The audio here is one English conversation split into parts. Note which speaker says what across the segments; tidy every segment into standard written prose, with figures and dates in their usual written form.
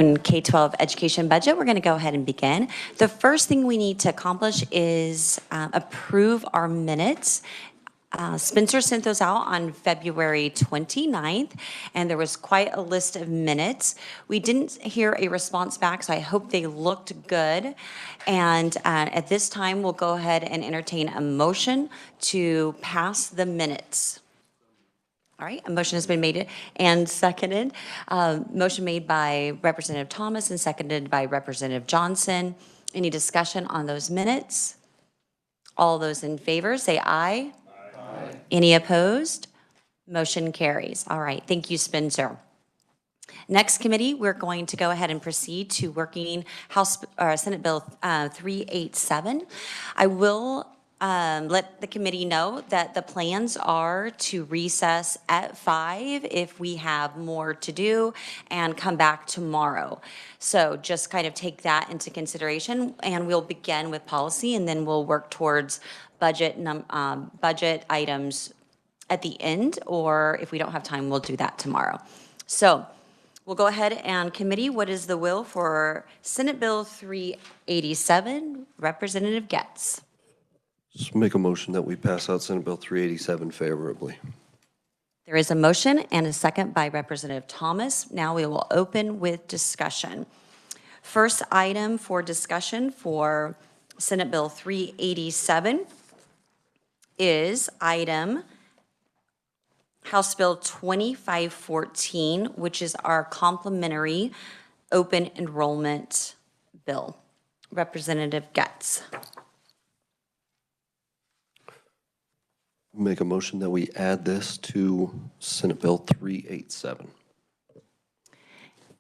Speaker 1: K-12 education budget. We're going to go ahead and begin. The first thing we need to accomplish is approve our minutes. Spencer sent those out on February 29th, and there was quite a list of minutes. We didn't hear a response back, so I hope they looked good. And at this time, we'll go ahead and entertain a motion to pass the minutes. All right, a motion has been made and seconded. Motion made by Representative Thomas and seconded by Representative Johnson. Any discussion on those minutes? All those in favor say aye. Aye. Any opposed? Motion carries. All right, thank you, Spencer. Next committee, we're going to go ahead and proceed to working Senate Bill 387. I will let the committee know that the plans are to recess at 5 if we have more to do and come back tomorrow. So just kind of take that into consideration, and we'll begin with policy, and then we'll work towards budget items at the end, or if we don't have time, we'll do that tomorrow. So we'll go ahead and committee, what is the will for Senate Bill 387? Representative Getz.
Speaker 2: Just make a motion that we pass out Senate Bill 387 favorably.
Speaker 1: There is a motion and a second by Representative Thomas. Now we will open with discussion. First item for discussion for Senate Bill 387 is item House Bill 2514, which is our complementary open enrollment bill. Representative Getz.
Speaker 2: Make a motion that we add this to Senate Bill 387.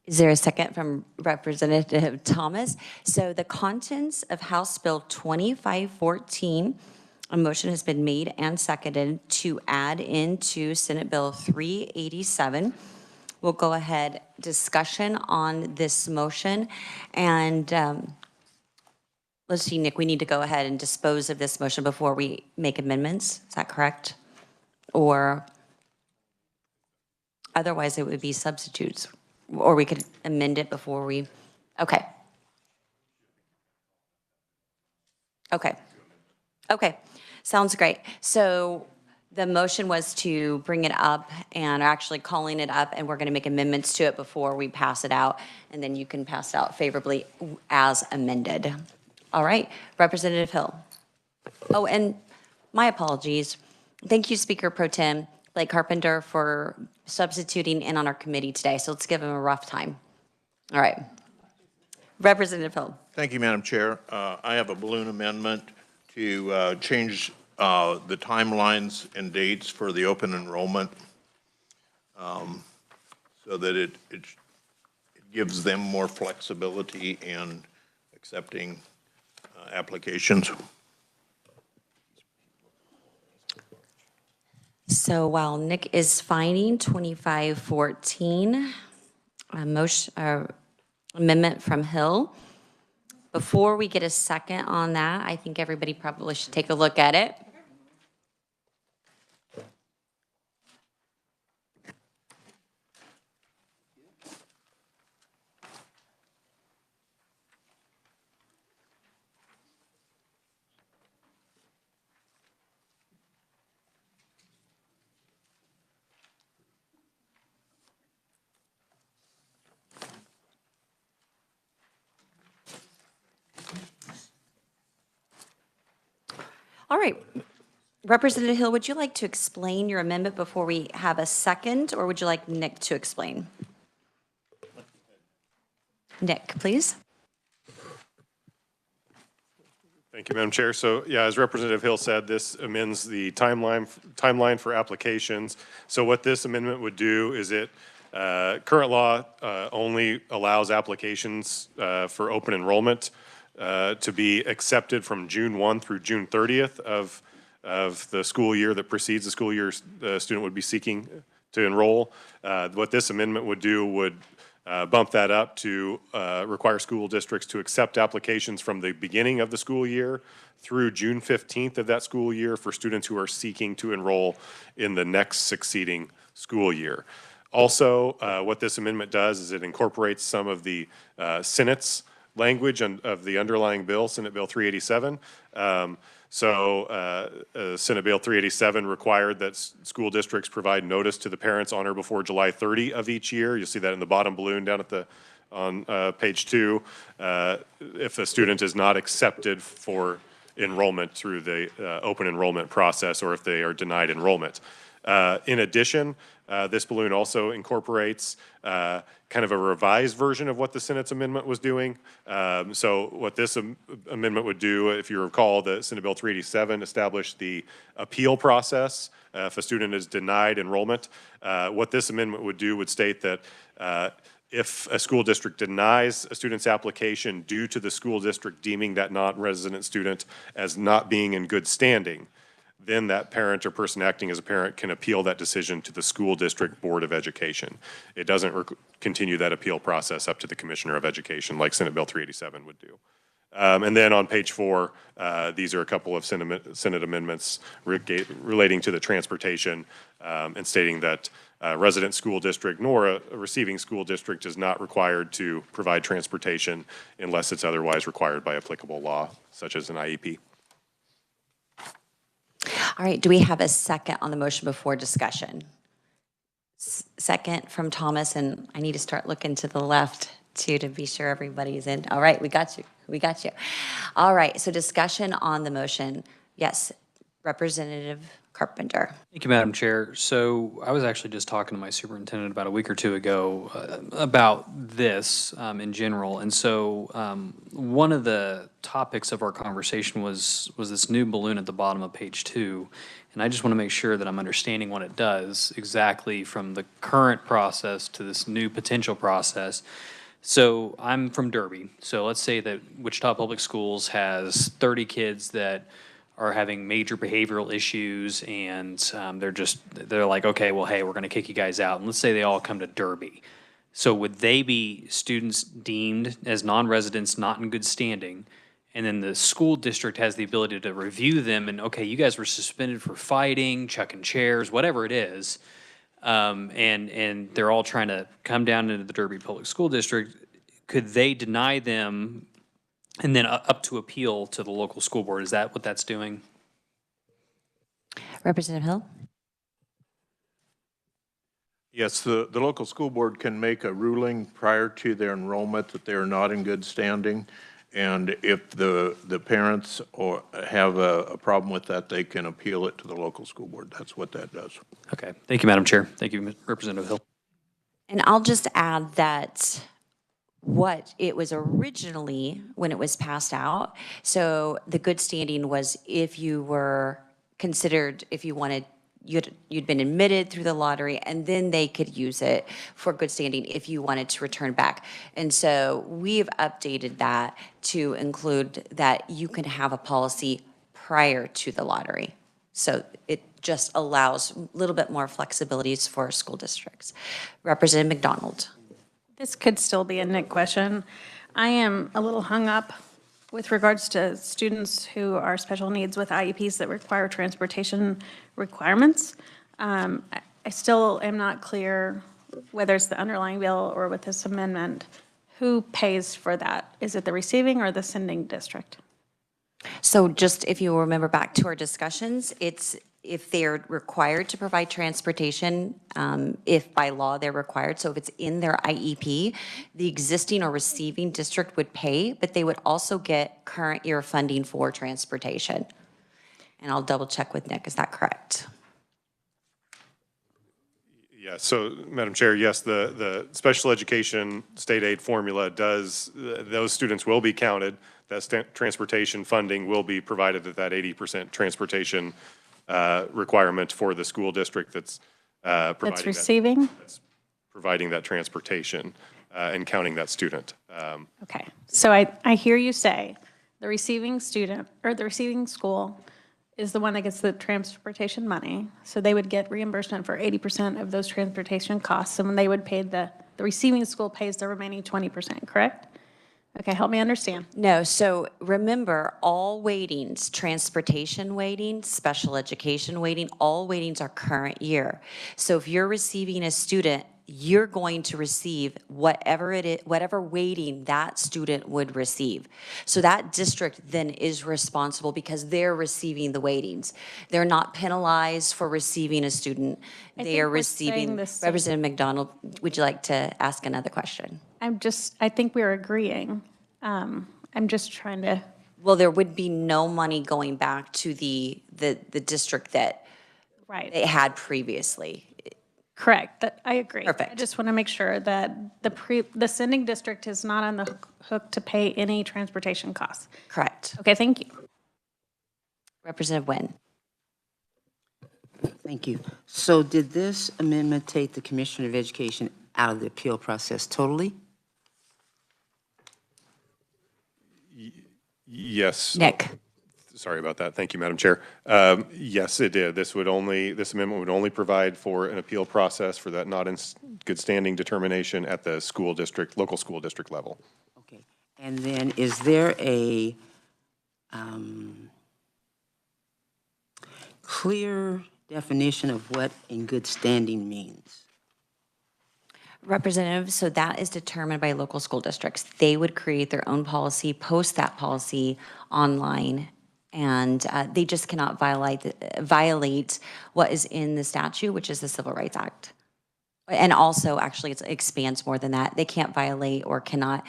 Speaker 1: Is there a second from Representative Thomas? So the contents of House Bill 2514, a motion has been made and seconded to add into Senate Bill 387. We'll go ahead, discussion on this motion. And let's see, Nick, we need to go ahead and dispose of this motion before we make amendments. Is that correct? Or otherwise it would be substitutes, or we could amend it before we, okay. Okay. Okay, sounds great. So the motion was to bring it up and actually calling it up, and we're gonna make amendments to it before we pass it out, and then you can pass it out favorably as amended. All right, Representative Hill. Oh, and my apologies. Thank you, Speaker Pro Tem Blake Carpenter, for substituting in on our committee today. So let's give him a rough time. All right, Representative Hill.
Speaker 3: Thank you, Madam Chair. I have a balloon amendment to change the timelines and dates for the open enrollment so that it gives them more flexibility in accepting applications.
Speaker 1: So while Nick is finding 2514, a motion, amendment from Hill, before we get a second on that, I think everybody probably should take a look at it. All right, Representative Hill, would you like to explain your amendment before we have a second, or would you like Nick to explain? Nick, please.
Speaker 4: Thank you, Madam Chair. So, yeah, as Representative Hill said, this amends the timeline for applications. So what this amendment would do is current law only allows applications for open enrollment to be accepted from June 1 through June 30th of the school year that precedes the school year the student would be seeking to enroll. What this amendment would do would bump that up to require school districts to accept applications from the beginning of the school year through June 15th of that school year for students who are seeking to enroll in the next succeeding school year. Also, what this amendment does is it incorporates some of the Senate's language of the underlying bill, Senate Bill 387. Senate Bill 387 required that school districts provide notice to the parents on or before July 30 of each year. You'll see that in the bottom balloon down at on page 2. If a student is not accepted for enrollment through the open enrollment process, or if they are denied enrollment. In addition, this balloon also incorporates kind of a revised version of what the Senate's amendment was doing. So what this amendment would do, if you recall, the Senate Bill 387 established the appeal process if a student is denied enrollment. What this amendment would do would state that if a school district denies a student's application due to the school district deeming that non-resident student as not being in good standing, then that parent or person acting as a parent can appeal that decision to the school district board of education. It doesn't continue that appeal process up to the commissioner of education like Senate Bill 387 would do. And then on page 4, these are a couple of Senate amendments relating to the transportation and stating that resident school district nor a receiving school district is not required to provide transportation unless it's otherwise required by applicable law, such as an IEP.
Speaker 1: All right, do we have a second on the motion before discussion? Second from Thomas, and I need to start looking to the left too to be sure everybody's in. All right, we got you. We got you. All right, so discussion on the motion. Yes, Representative Carpenter.
Speaker 5: Thank you, Madam Chair. So I was actually just talking to my superintendent about a week or two ago about this in general. And so one of the topics of our conversation was this new balloon at the bottom of page 2. And I just want to make sure that I'm understanding what it does exactly from the current process to this new potential process. So I'm from Derby. So let's say that Wichita Public Schools has 30 kids that are having major behavioral issues, and they're like, okay, well, hey, we're going to kick you guys out. And let's say they all come to Derby. So would they be students deemed as non-residents, not in good standing? And then the school district has the ability to review them and, okay, you guys were suspended for fighting, chucking chairs, whatever it is. And they're all trying to come down into the Derby Public School District. Could they deny them and then up to appeal to the local school board? Is that what that's doing?
Speaker 1: Representative Hill?
Speaker 3: Yes, the local school board can make a ruling prior to their enrollment that they are not in good standing. And if the parents have a problem with that, they can appeal it to the local school board. That's what that does.
Speaker 5: Okay. Thank you, Madam Chair. Thank you, Representative Hill.
Speaker 1: And I'll just add that what it was originally when it was passed out. So the good standing was if you were considered, if you wanted, you'd been admitted through the lottery, and then they could use it for good standing if you wanted to return back. And so we've updated that to include that you can have a policy prior to the lottery. So it just allows a little bit more flexibilities for school districts. Representative McDonald.
Speaker 6: This could still be a Nick question. I am a little hung up with regards to students who are special needs with IEPs that require transportation requirements. I still am not clear whether it's the underlying bill or with this amendment, who pays for that? Is it the receiving or the sending district?
Speaker 1: So just if you remember back to our discussions, it's if they're required to provide transportation, if by law they're required. So if it's in their IEP, the existing or receiving district would pay, but they would also get current year funding for transportation. And I'll double check with Nick, is that correct?
Speaker 4: Yeah, so Madam Chair, yes, the special education state aid formula does, those students will be counted. That transportation funding will be provided at that 80% transportation requirement for the school district that's providing
Speaker 6: That's receiving?
Speaker 4: That's providing that transportation and counting that student.
Speaker 6: Okay, so I hear you say the receiving student, or the receiving school is the one that gets the transportation money, so they would get reimbursement for 80% of those transportation costs, and when they would pay the receiving school pays the remaining 20%, correct? Okay, help me understand.
Speaker 1: No, so remember, all weightings, transportation weighting, special education weighting, all weightings are current year. So if you're receiving a student, you're going to receive whatever it is, whatever weighting that student would receive. So that district then is responsible because they're receiving the weightings. They're not penalized for receiving a student.
Speaker 6: I
Speaker 1: They
Speaker 6: think
Speaker 1: are
Speaker 6: we're saying
Speaker 1: receiving.
Speaker 6: the same.
Speaker 1: Representative McDonald, would you like to ask another question?
Speaker 6: I think we're agreeing. I'm just trying to,
Speaker 1: Well, there would be no money going back to the district that
Speaker 6: right,
Speaker 1: it had previously.
Speaker 6: correct, that, I agree. I
Speaker 1: Perfect.
Speaker 6: just want to make sure that the sending district is not on the hook to pay any transportation costs.
Speaker 1: Correct.
Speaker 6: Okay, thank you.
Speaker 1: Representative Nguyen.
Speaker 7: Thank you. So did this amendment take the Commissioner of Education out of the appeal process totally?
Speaker 4: Yes.
Speaker 1: Nick.
Speaker 4: Sorry about that. Thank you, Madam Chair. Yes, it did. This amendment would only provide for an appeal process for that not in good standing determination at the school district, local school district level.
Speaker 7: Okay. And then is there a clear definition of what in good standing means?
Speaker 1: Representative, so that is determined by local school districts. They would create their own policy, post that policy online, and they just cannot violate what is in the statute, which is the Civil Rights Act. And also, actually, it expands more than that. They can't violate or cannot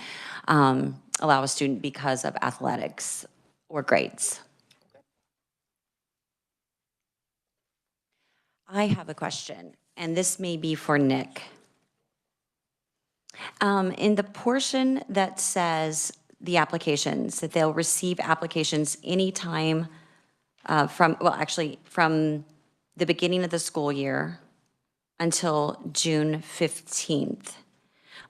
Speaker 1: allow a student because of athletics or grades. I have a question, and this may be for Nick. In the portion that says the applications, that they'll receive applications anytime from the beginning of the school year until June 15th.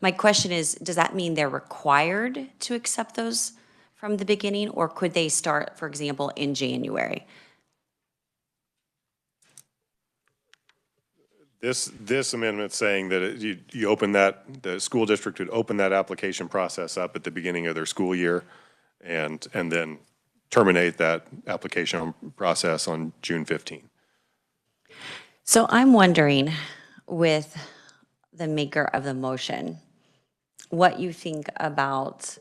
Speaker 1: My question is, does that mean they're required to accept those from the beginning, or could they start, for example, in January?
Speaker 4: This amendment saying that you open that, the school district would open that application process up at the beginning of their school year and then terminate that application process on June 15.
Speaker 1: So I'm wondering, with the maker of the motion, what you think about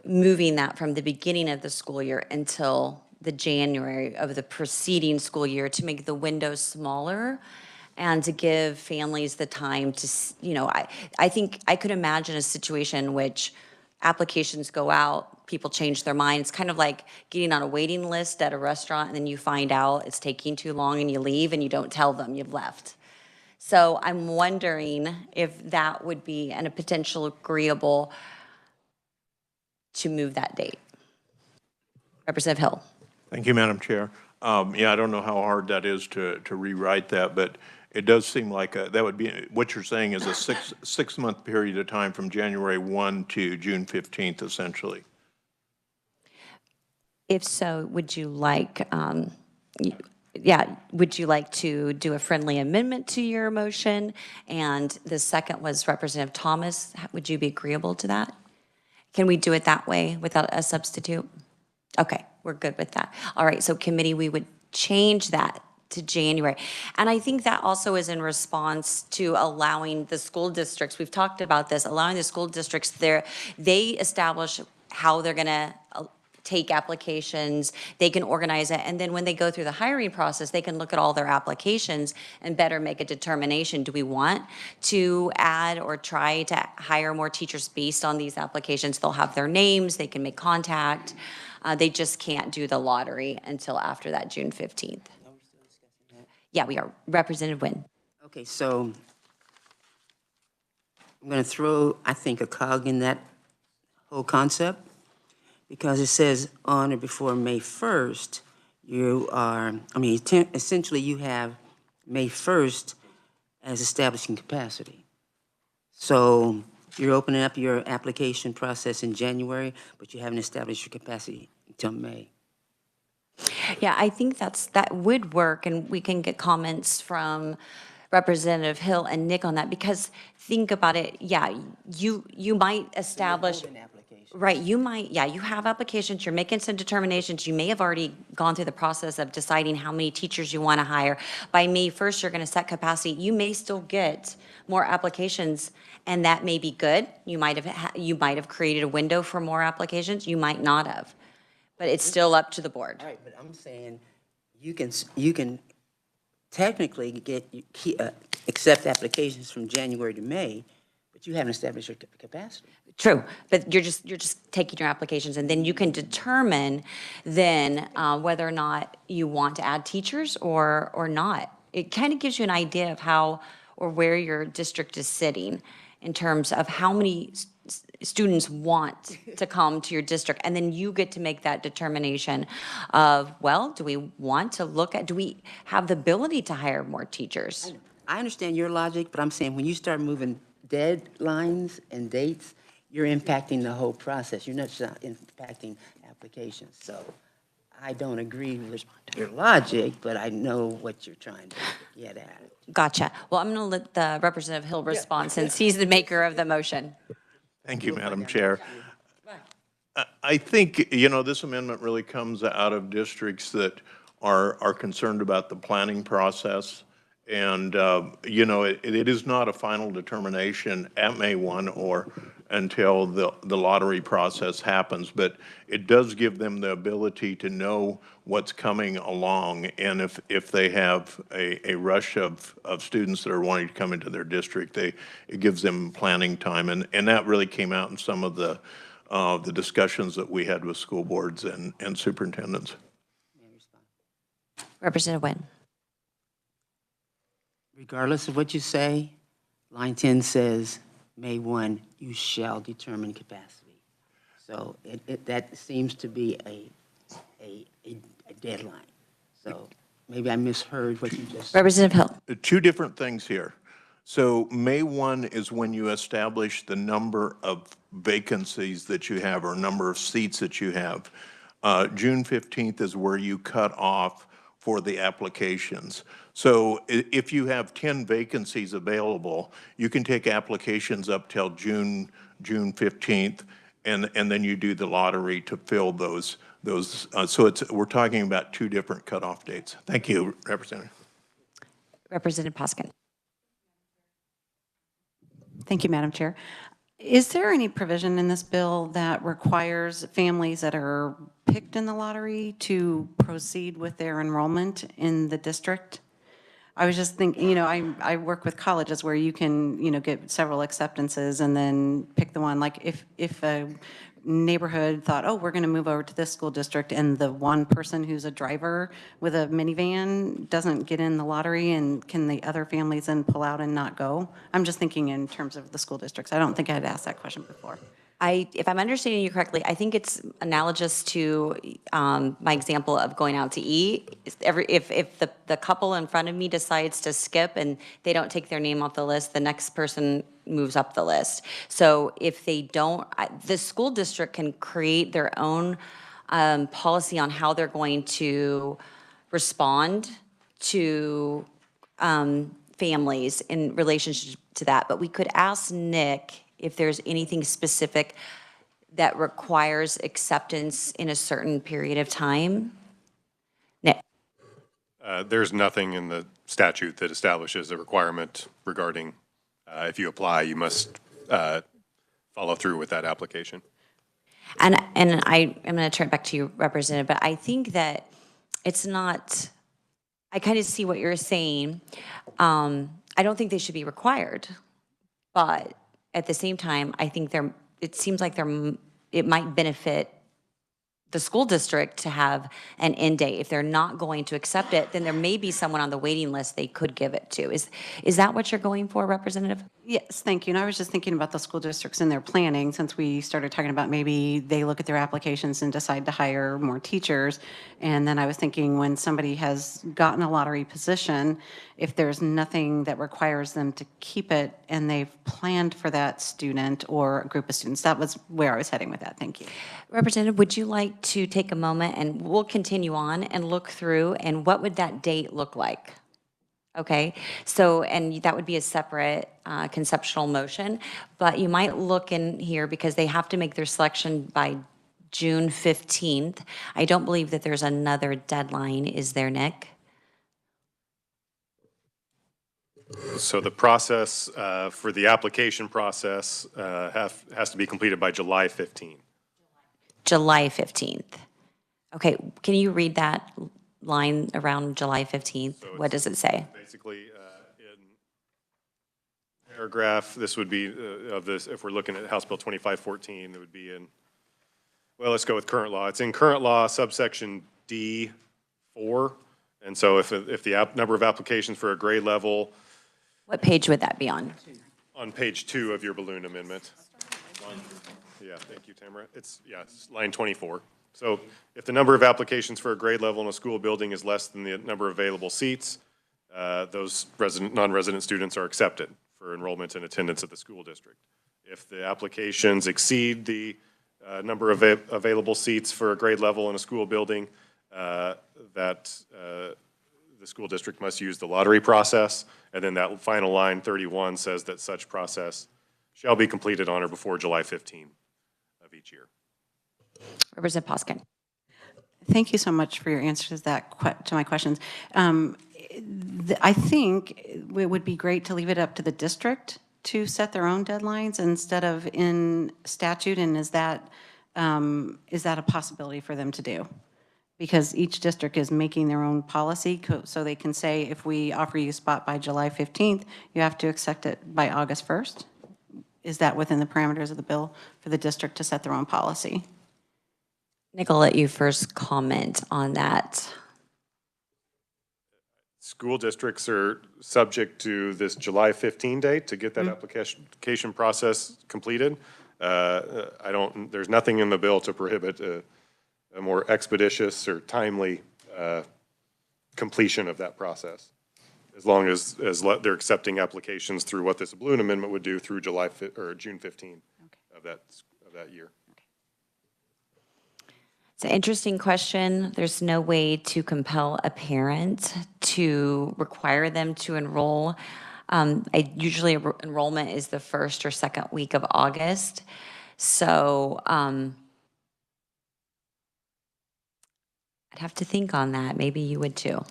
Speaker 1: moving that from the beginning of the school year until the January of the preceding school year to make the window smaller and to give families the time to, I think I could imagine a situation in which applications go out, people change their mind. It's kind of like getting on a waiting list at a restaurant and then you find out it's taking too long and you leave and you don't tell them you've left. So I'm wondering if that would be a potential agreeable to move that date. Representative Hill.
Speaker 3: Thank you, Madam Chair. Yeah, I don't know how hard that is to rewrite that, but it does seem like that would be, what you're saying is a six-month period of time from January 1 to June 15th, essentially.
Speaker 1: If so, would you like, would you like to do a friendly amendment to your motion? And the second was Representative Thomas. Would you be agreeable to that? Can we do it that way without a substitute? Okay, we're good with that. All right, so committee, we would change that to January. And I think that also is in response to allowing the school districts, we've talked about this, allowing the school districts they establish how they're gonna take applications, they can organize it, and then when they go through the hiring process, they can look at all their applications and better make a determination. Do we want to add or try to hire more teachers based on these applications? They'll have their names, they can make contact. They just can't do the lottery until after that June 15th. Yeah, we are. Representative Nguyen.
Speaker 7: Okay, so I'm going to throw, I think, a cog in that whole concept because it says on or before May 1st, essentially you have May 1st as establishing capacity. So you're opening up your application process in January, but you haven't established your capacity until May.
Speaker 1: Yeah, I think that would work, and we can get comments from Representative Hill and Nick on that, because think about it, yeah, you might establish.
Speaker 7: Open application.
Speaker 1: Right, you might, yeah, you have applications, you're making some determinations, you may have already gone through the process of deciding how many teachers you want to hire. By May 1st, you're going to set capacity, you may still get more applications, and that may be good. You might have, you might have created a window for more applications, you might not have. But it's still up to the board.
Speaker 7: All right, but I'm saying you can technically accept applications from January to May, but you haven't established your capacity.
Speaker 1: True, but you're just taking your applications, and then you can determine then whether or not you want to add teachers or not. It kind of gives you an idea of how or where your district is sitting in terms of how many students want to come to your district, and then you get to make that determination of, well, do we want to look at, do we have the ability to hire more teachers?
Speaker 7: I understand your logic, but I'm saying when you start moving deadlines and dates, you're impacting the whole process. You're not just impacting applications. So I don't agree with your logic, but I know what you're trying to get at.
Speaker 1: Gotcha. Well, I'm going to let the Representative Hill respond since he's the maker of the motion.
Speaker 3: Thank you, Madam Chair. I think, you know, this amendment really comes out of districts that are concerned about the planning process. And, you know, it is not a final determination at May 1 or until the lottery process happens, but it does give them the ability to know what's coming along. And if they have a rush of students that are wanting to come into their district, it gives them planning time. And that really came out in some of the discussions that we had with school boards and superintendents.
Speaker 1: Representative Nguyen.
Speaker 7: Regardless of what you say, line 10 says, May 1, you shall determine capacity. So that seems to be a deadline. So maybe I misheard what you just said.
Speaker 1: Representative Hill.
Speaker 3: Two different things here. So May 1 is when you establish the number of vacancies that you have or number of seats that you have. June 15th is where you cut off for the applications. So if you have 10 vacancies available, you can take applications up till June 15th, and then you do the lottery to fill those. So we're talking about two different cutoff dates. Thank you, Representative.
Speaker 1: Representative Poskin.
Speaker 8: Thank you, Madam Chair. Is there any provision in this bill that requires families that are picked in the lottery to proceed with their enrollment in the district? I was just thinking, you know, I work with colleges where you can, you know, get several acceptances and then pick the one. Like if a neighborhood thought, oh, we're going to move over to this school district, and the one person who's a driver with a minivan doesn't get in the lottery, and can the other families then pull out and not go? I'm just thinking in terms of the school districts. I don't think I had asked that question before.
Speaker 1: If I'm understanding you correctly, I think it's analogous to my example of going out to eat. If the couple in front of me decides to skip and they don't take their name off the list, the next person moves up the list. So if they don't, the school district can create their own policy on how they're going to respond to families in relationship to that. But we could ask Nick if there's anything specific that requires acceptance in a certain period of time. Nick.
Speaker 4: There's nothing in the statute that establishes a requirement regarding if you apply, you must follow through with that application.
Speaker 1: And I'm going to turn it back to you, Representative, but I think that it's not, I kind of see what you're saying. I don't think they should be required, but at the same time, I think it seems like it might benefit the school district to have an end date. If they're not going to accept it, then there may be someone on the waiting list they could give it to. Is that what you're going for, Representative?
Speaker 8: Yes, thank you. And I was just thinking about the school districts and their planning, since we started talking about maybe they look at their applications and decide to hire more teachers. And then I was thinking, when somebody has gotten a lottery position, if there's nothing that requires them to keep it and they've planned for that student or a group of students, that was where I was heading with that. Thank you.
Speaker 1: Representative, would you like to take a moment and we'll continue on and look through, and what would that date look like? Okay, so, and that would be a separate conceptual motion, but you might look in here because they have to make their selection by June 15th. I don't believe that there's another deadline, is there, Nick?
Speaker 4: So the process for the application process has to be completed by July 15.
Speaker 1: July 15th. Okay, can you read that line around July 15th? What does it say?
Speaker 4: Basically, in paragraph, this would be of this, if we're looking at House Bill 2514, it would be in, well, let's go with current law. It's in current law subsection D4. And so if the number of applications for a grade level
Speaker 1: What page would that be on?
Speaker 4: on page 2 of your balloon amendment. Yeah, thank you, Tamara. It's line 24. So if the number of applications for a grade level in a school building is less than the number of available seats, those non-resident students are accepted for enrollment and attendance at the school district. If the applications exceed the number of available seats for a grade level in a school building, the school district must use the lottery process. And then that final line, 31, says that such process shall be completed on or before July 15 of each year.
Speaker 1: Representative Poskin.
Speaker 8: Thank you so much for your answers to my questions. I think it would be great to leave it up to the district to set their own deadlines instead of in statute, and is that a possibility for them to do? Because each district is making their own policy, so they can say, if we offer you a spot by July 15th, you have to accept it by August 1st? Is that within the parameters of the bill for the district to set their own policy?
Speaker 1: Nick, I'll let you first comment on that.
Speaker 4: School districts are subject to this July 15 date to get that application process completed. There's nothing in the bill to prohibit a more expeditious or timely completion of that process, as long as they're accepting applications through what this balloon amendment would do through June 15 of that year.
Speaker 1: It's an interesting question. There's no way to compel a parent to require them to enroll. Usually enrollment is the first or second week of August. So I'd have to think on that. Maybe you would too.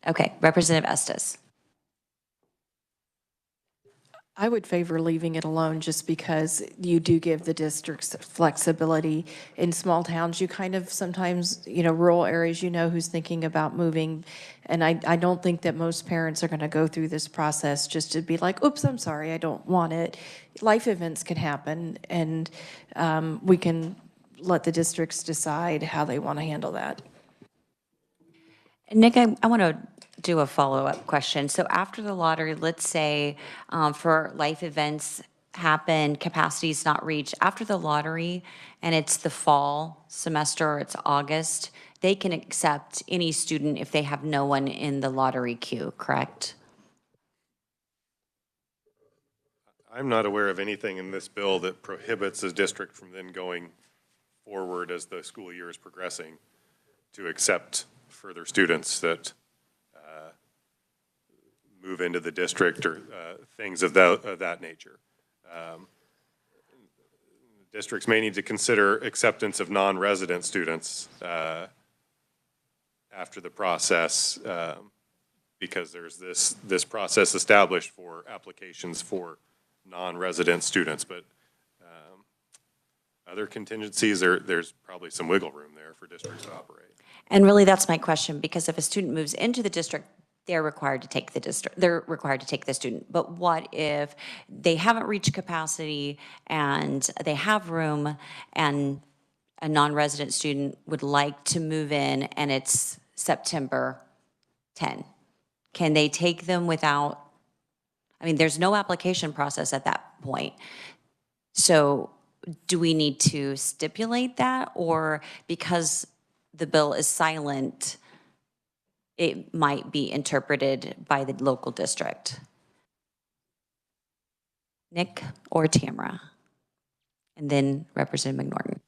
Speaker 1: Okay, Representative Estes.
Speaker 9: I would favor leaving it alone just because you do give the districts flexibility. In small towns, you kind of sometimes, rural areas, who's thinking about moving. And I don't think that most parents are going to go through this process just to be like, oops, I'm sorry, I don't want it. Life events can happen, and we can let the districts decide how they want to handle that.
Speaker 1: Nick, I want to do a follow-up question. So after the lottery, let's say for life events happen, capacity is not reached, after the lottery and it's the fall semester or it's August, they can accept any student if they have no one in the lottery queue, correct?
Speaker 4: I'm not aware of anything in this bill that prohibits a district from then going forward as the school year is progressing to accept further students that move into the district or things of that nature. Districts may need to consider acceptance of non-resident students after the process because there's this process established for applications for non-resident students, but other contingencies, there's probably some wiggle room there for districts to operate.
Speaker 1: And really, that's my question, because if a student moves into the district, they're required to take the student. But what if they haven't reached capacity and they have room and a non-resident student would like to move in and it's September 10? Can they take them without, there's no application process at that point. So do we need to stipulate that, or because the bill is silent, it might be interpreted by the local district? Nick or Tamara? And then Representative McNorton.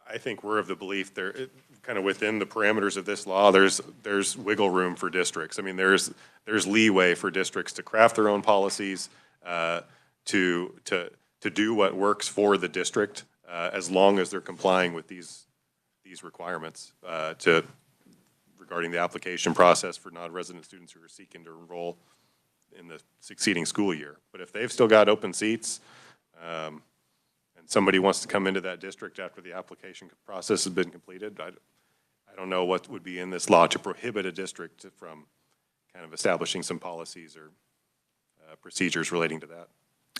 Speaker 4: I think we're of the belief there, kind of within the parameters of this law, there's wiggle room for districts. I mean, there's leeway for districts to craft their own policies, to do what works for the district, as long as they're complying with these requirements, regarding the application process for non-resident students who are seeking to enroll in the succeeding school year. But if they've still got open seats, and somebody wants to come into that district after the application process has been completed, I don't know what would be in this law to prohibit a district from kind of establishing some policies or procedures relating to that.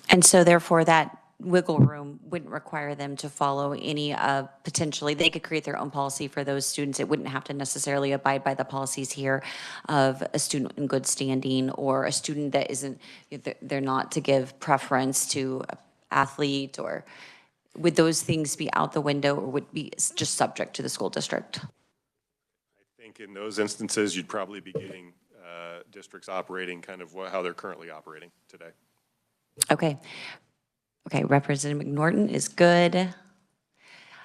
Speaker 1: And so therefore, that wiggle room wouldn't require them to follow any of, potentially, they could create their own policy for those students. It wouldn't have to necessarily abide by the policies here of a student in good standing or a student that isn't, they're not to give preference to an athlete, or would those things be out the window or would be just subject to the school district?
Speaker 4: I think in those instances, you'd probably be getting districts operating kind of how they're currently operating today.
Speaker 1: Okay. Okay, Representative McNorton is good.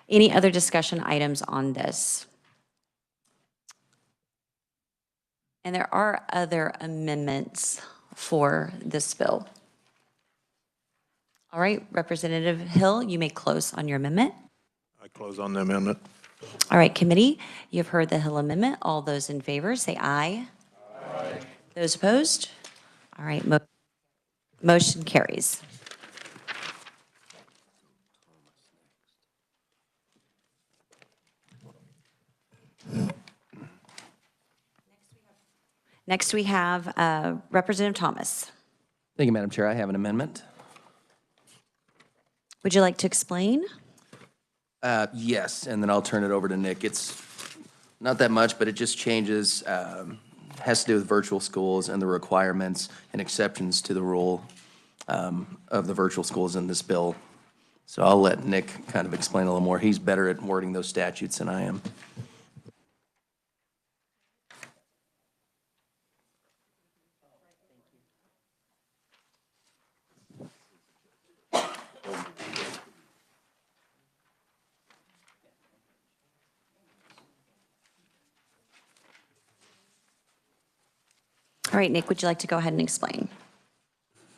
Speaker 1: Any other discussion items on this? And there are other amendments for this bill. All right, Representative Hill, you may close on your amendment.
Speaker 3: I close on the amendment.
Speaker 1: All right, committee, you've heard the Hill amendment. All those in favor, say aye. Aye. Those opposed? All right, motion carries. Next, we have Representative Thomas.
Speaker 10: Thank you, Madam Chair. I have an amendment.
Speaker 1: Would you like to explain?
Speaker 10: Yes, and then I'll turn it over to Nick. It's not that much, but it just changes, has to do with virtual schools and the requirements and exceptions to the rule of the virtual schools in this bill. So I'll let Nick kind of explain a little more. He's better at wording those statutes than I am.
Speaker 1: All right, Nick, would you like to go ahead and explain?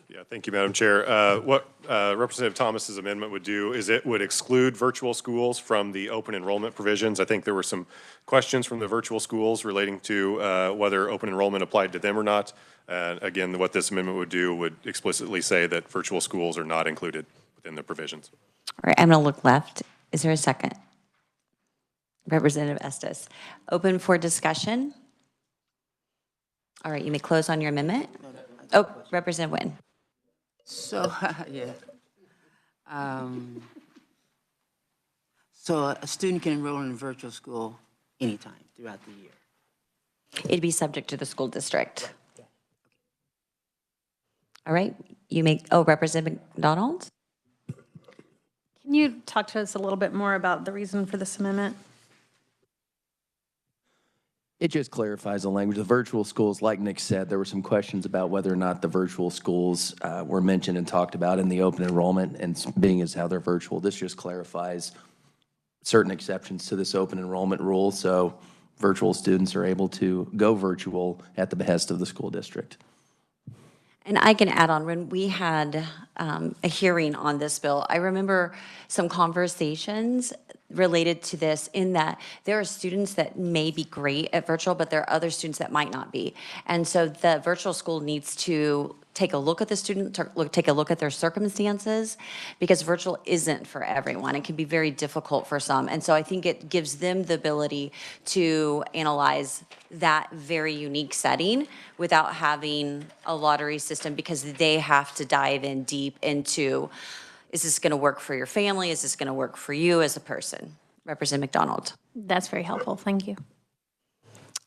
Speaker 4: Yeah, thank you, Madam Chair. What Representative Thomas's amendment would do is it would exclude virtual schools from the open enrollment provisions. I think there were some questions from the virtual schools relating to whether open enrollment applied to them or not. Again, what this amendment would do would explicitly say that virtual schools are not included within the provisions.
Speaker 1: All right, I'm going to look left. Is there a second? Representative Estes. Open for discussion? All right, you may close on your amendment. Oh, Representative Witten.
Speaker 7: So, yeah. So a student can enroll in a virtual school anytime throughout the year?
Speaker 1: It'd be subject to the school district. All right, you may, Representative McDonald?
Speaker 6: Can you talk to us a little bit more about the reason for this amendment?
Speaker 10: It just clarifies the language. The virtual schools, like Nick said, there were some questions about whether or not the virtual schools were mentioned and talked about in the open enrollment, and being as how they're virtual, this just clarifies certain exceptions to this open enrollment rule, so virtual students are able to go virtual at the behest of the school district.
Speaker 1: And I can add on, when we had a hearing on this bill, I remember some conversations related to this, in that there are students that may be great at virtual, but there are other students that might not be. And so the virtual school needs to take a look at the student, take a look at their circumstances, because virtual isn't for everyone. It can be very difficult for some. And so I think it gives them the ability to analyze that very unique setting without having a lottery system, because they have to dive in deep into, is this going to work for your family? Is this going to work for you as a person? Representative McDonald.
Speaker 6: That's very helpful. Thank you.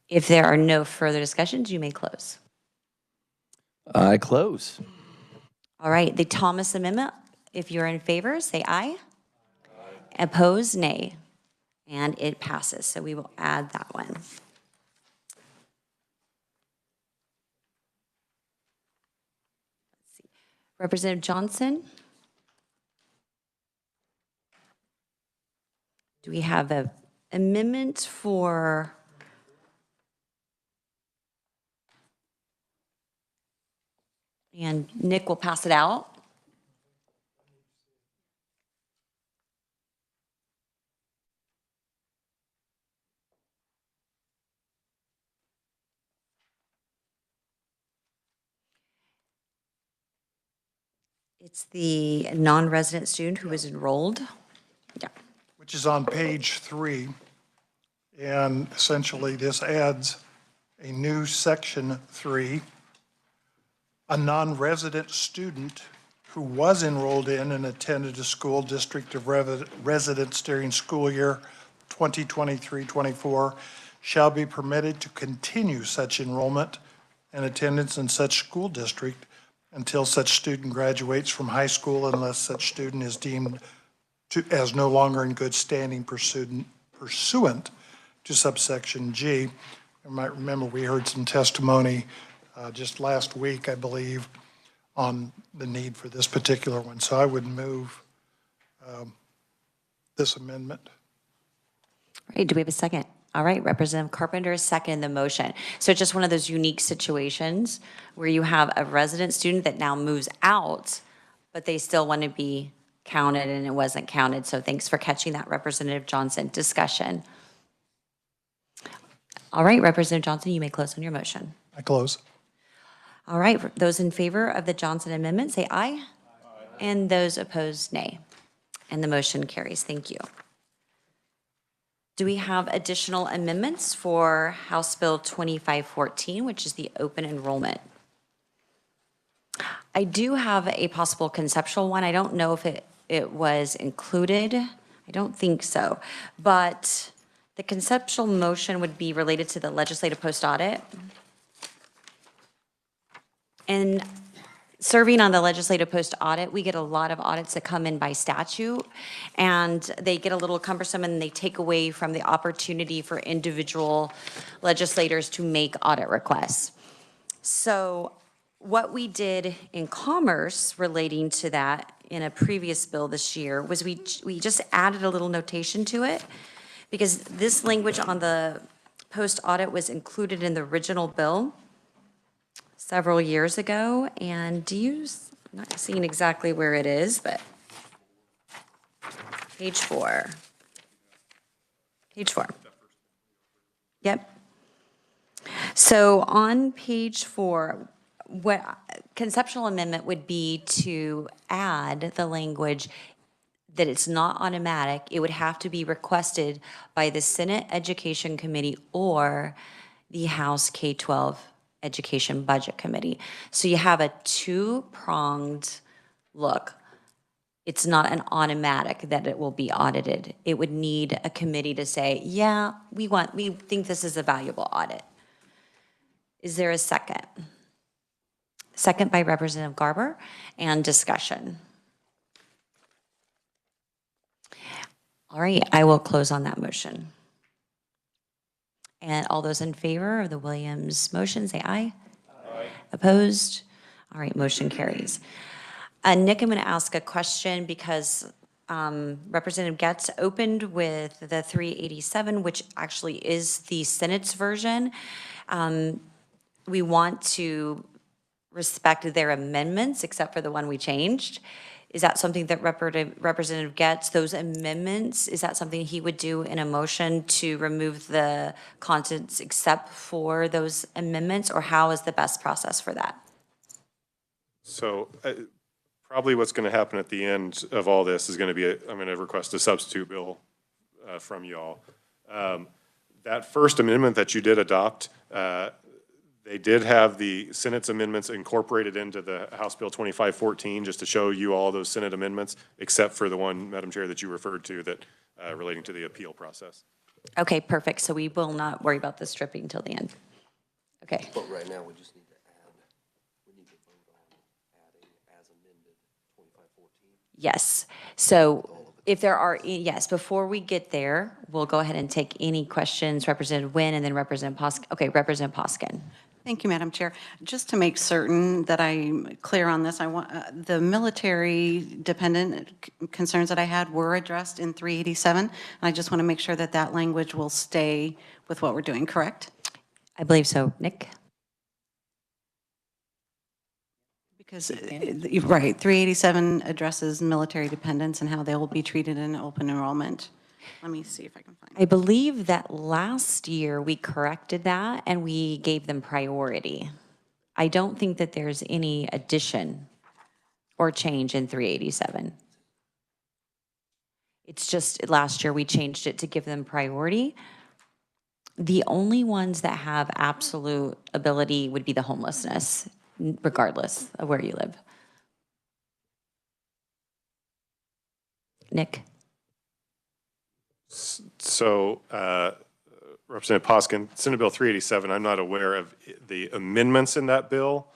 Speaker 1: If there are no further discussions, you may close.
Speaker 10: I close.
Speaker 1: All right, the Thomas Amendment, if you're in favor, say aye. Opposed, nay. And it passes, so we will add that one. Let's see. Representative Johnson? Do we have a amendment for? And Nick will pass it out. It's the non-resident student who is enrolled. Yeah.
Speaker 11: Which is on page 3. And essentially, this adds a new section 3. A non-resident student who was enrolled in and attended a school district of residence during school year 2023-24 shall be permitted to continue such enrollment and attendance in such school district until such student graduates from high school unless such student is deemed as no longer in good standing pursuant to subsection G. You might remember we heard some testimony just last week, I believe, on the need for this particular one. So I would move this amendment.
Speaker 1: All right, do we have a second? All right, Representative Carpenter is second the motion. So it's just one of those unique situations where you have a resident student that now moves out, but they still want to be counted and it wasn't counted. So thanks for catching that, Representative Johnson. Discussion. All right, Representative Johnson, you may close on your motion.
Speaker 11: I close.
Speaker 1: All right, those in favor of the Johnson amendment, say aye. And those opposed, nay. And the motion carries. Thank you. Do we have additional amendments for House Bill 2514, which is the open enrollment? I do have a possible conceptual one. I don't know if it was included. I don't think so. But the conceptual motion would be related to the legislative post audit. And serving on the legislative post audit, we get a lot of audits that come in by statute, and they get a little cumbersome and they take away from the opportunity for individual legislators to make audit requests. So what we did in commerce relating to that in a previous bill this year was we just added a little notation to it, because this language on the post audit was included in the original bill several years ago, and I'm not seeing exactly where it is, but page 4. Page 4. Yep. So on page 4, what conceptual amendment would be to add the language that it's not automatic. It would have to be requested by the Senate Education Committee or the House K-12 Education Budget Committee. So you have a two-pronged look. It's not an automatic that it will be audited. It would need a committee to say, yeah, we think this is a valuable audit. Is there a second? Second by Representative Garber, and discussion. All right, I will close on that motion. And all those in favor of the Williams motion, say aye. Aye. Opposed? All right, motion carries. Nick, I'm going to ask a question because Representative Getz opened with the 387, which actually is the Senate's version. We want to respect their amendments, except for the one we changed. Is that something that Representative Getz, those amendments, is that something he would do in a motion to remove the contents except for those amendments, or how is the best process for that?
Speaker 4: So probably what's going to happen at the end of all this is going to be, I'm going to request a substitute bill from you all. That first amendment that you did adopt, they did have the Senate's amendments incorporated into the House Bill 2514, just to show you all those Senate amendments, except for the one, Madam Chair, that you referred to that relating to the appeal process.
Speaker 1: Okay, perfect. So we will not worry about the stripping until the end. Okay.
Speaker 2: But right now, we just need to vote on adding as amended 2514.
Speaker 1: Yes. So if there are, yes, before we get there, we'll go ahead and take any questions, Representative Nguyen and then Representative Poskin. Okay, Representative Poskin.
Speaker 8: Thank you, Madam Chair. Just to make certain that I'm clear on this, I want, the military dependent concerns that I had were addressed in 387. And I just want to make sure that that language will stay with what we're doing, correct?
Speaker 1: I believe so. Nick?
Speaker 8: Because, right, 387 addresses military dependents and how they will be treated in open enrollment. Let me see if I can find it.
Speaker 1: I believe that last year we corrected that and we gave them priority. I don't think that there's any addition or change in 387. It's just last year we changed it to give them priority. The only ones that have absolute ability would be the homelessness, regardless of where you live. Nick?
Speaker 4: So, Representative Poskin, Senate Bill 387, I'm not aware of the amendments in that bill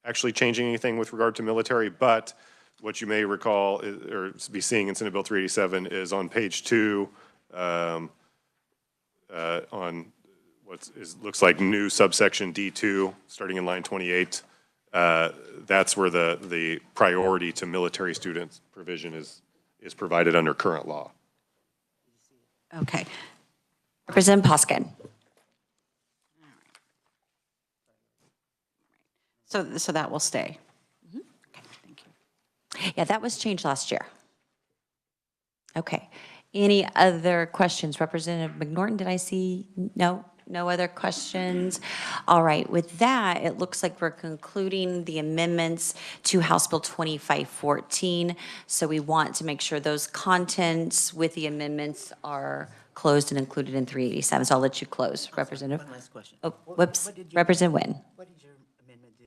Speaker 4: actually changing anything with regard to military, but what you may recall or be seeing in Senate Bill 387 is on page 2 on what looks like new subsection D2, starting in line 28. That's where the priority to military students provision is provided under current law.
Speaker 8: Okay.
Speaker 1: Representative Poskin?
Speaker 8: So that will stay. Okay, thank you.
Speaker 1: Yeah, that was changed last year. Okay. Any other questions? Representative McNorton, did I see? No? No other questions? All right, with that, it looks like we're concluding the amendments to House Bill 2514. So we want to make sure those contents with the amendments are closed and included in 387. So I'll let you close, Representative.
Speaker 7: One last question.
Speaker 1: Oh, whoops. Representative Wynn.
Speaker 7: What did your amendment do?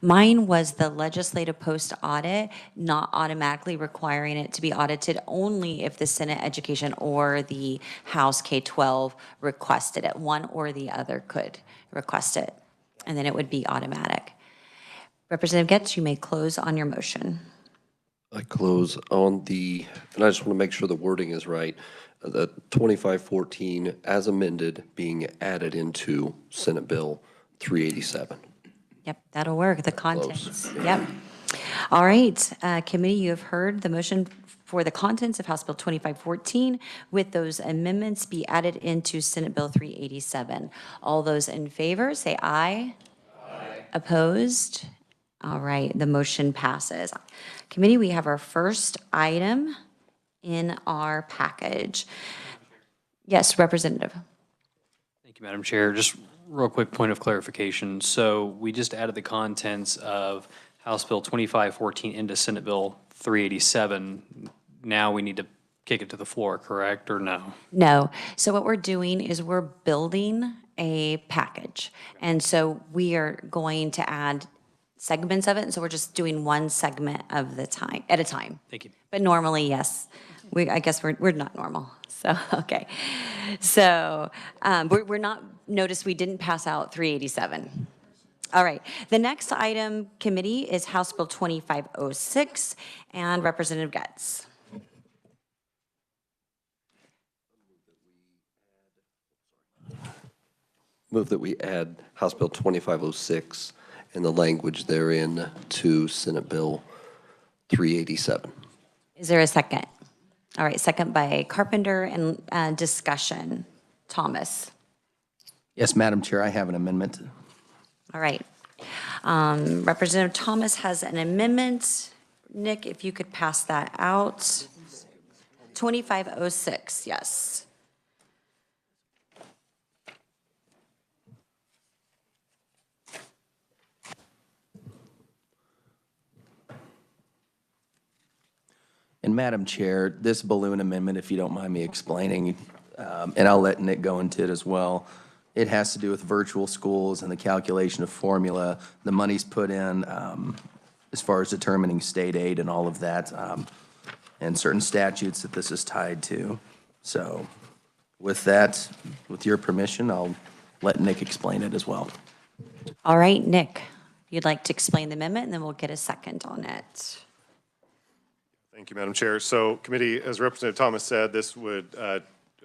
Speaker 1: Mine was the legislative post audit, not automatically requiring it to be audited only if the Senate Education or the House K-12 requested it. One or the other could request it, and then it would be automatic. Representative Getz, you may close on your motion.
Speaker 2: I close on the, and I just want to make sure the wording is right, the 2514 as amended being added into Senate Bill 387.
Speaker 1: Yep, that'll work, the contents. Yep. All right, committee, you have heard the motion for the contents of House Bill 2514 with those amendments be added into Senate Bill 387. All those in favor, say aye. Aye. Opposed? All right, the motion passes. Committee, we have our first item in our package. Yes, Representative.
Speaker 5: Thank you, Madam Chair. Just real quick point of clarification. So we just added the contents of House Bill 2514 into Senate Bill 387. Now we need to kick it to the floor, correct, or no?
Speaker 1: No. So what we're doing is we're building a package. And so we are going to add segments of it. And so we're just doing one segment of the time, at a time.
Speaker 5: Thank you.
Speaker 1: But normally, yes. I guess we're not normal. So, okay. So we're not, notice we didn't pass out 387. All right. The next item, committee, is House Bill 2506 and Representative Getz.
Speaker 2: Move that we add House Bill 2506 and the language therein to Senate Bill 387.
Speaker 1: Is there a second? All right, second by Carpenter, and discussion. Thomas.
Speaker 10: Yes, Madam Chair, I have an amendment.
Speaker 1: All right. Representative Thomas has an amendment. Nick, if you could pass that out. 2506, yes.
Speaker 10: And Madam Chair, this balloon amendment, if you don't mind me explaining, and I'll let Nick go into it as well, it has to do with virtual schools and the calculation of formula. The money's put in as far as determining state aid and all of that, and certain statutes that this is tied to. So with that, with your permission, I'll let Nick explain it as well.
Speaker 1: All right, Nick, you'd like to explain the amendment, and then we'll get a second on it.
Speaker 4: Thank you, Madam Chair. So, committee, as Representative Thomas said, this would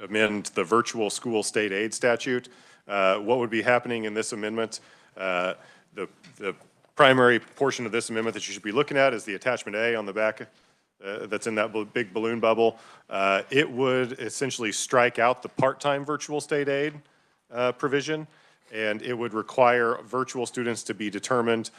Speaker 4: amend the virtual school state aid statute. What would be happening in this amendment, the primary portion of this amendment that you should be looking at is the attachment A on the back that's in that big balloon bubble. It would essentially strike out the part-time virtual state aid provision, and it would require virtual students to be determined,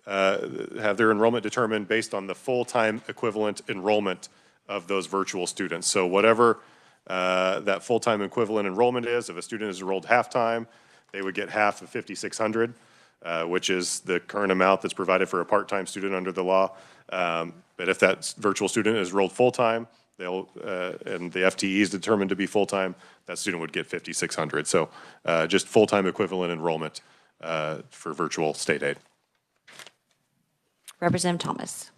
Speaker 4: have their enrollment determined based on the full-time equivalent enrollment of those virtual students. So whatever that full-time equivalent enrollment is, if a student is enrolled half-time, they would get half of 5,600, which is the current amount that's provided for a part-time student under the law. But if that virtual student is enrolled full-time, they'll, and the FTE is determined to be full-time, that student would get 5,600. So just full-time equivalent enrollment for virtual state aid.
Speaker 1: Representative Thomas.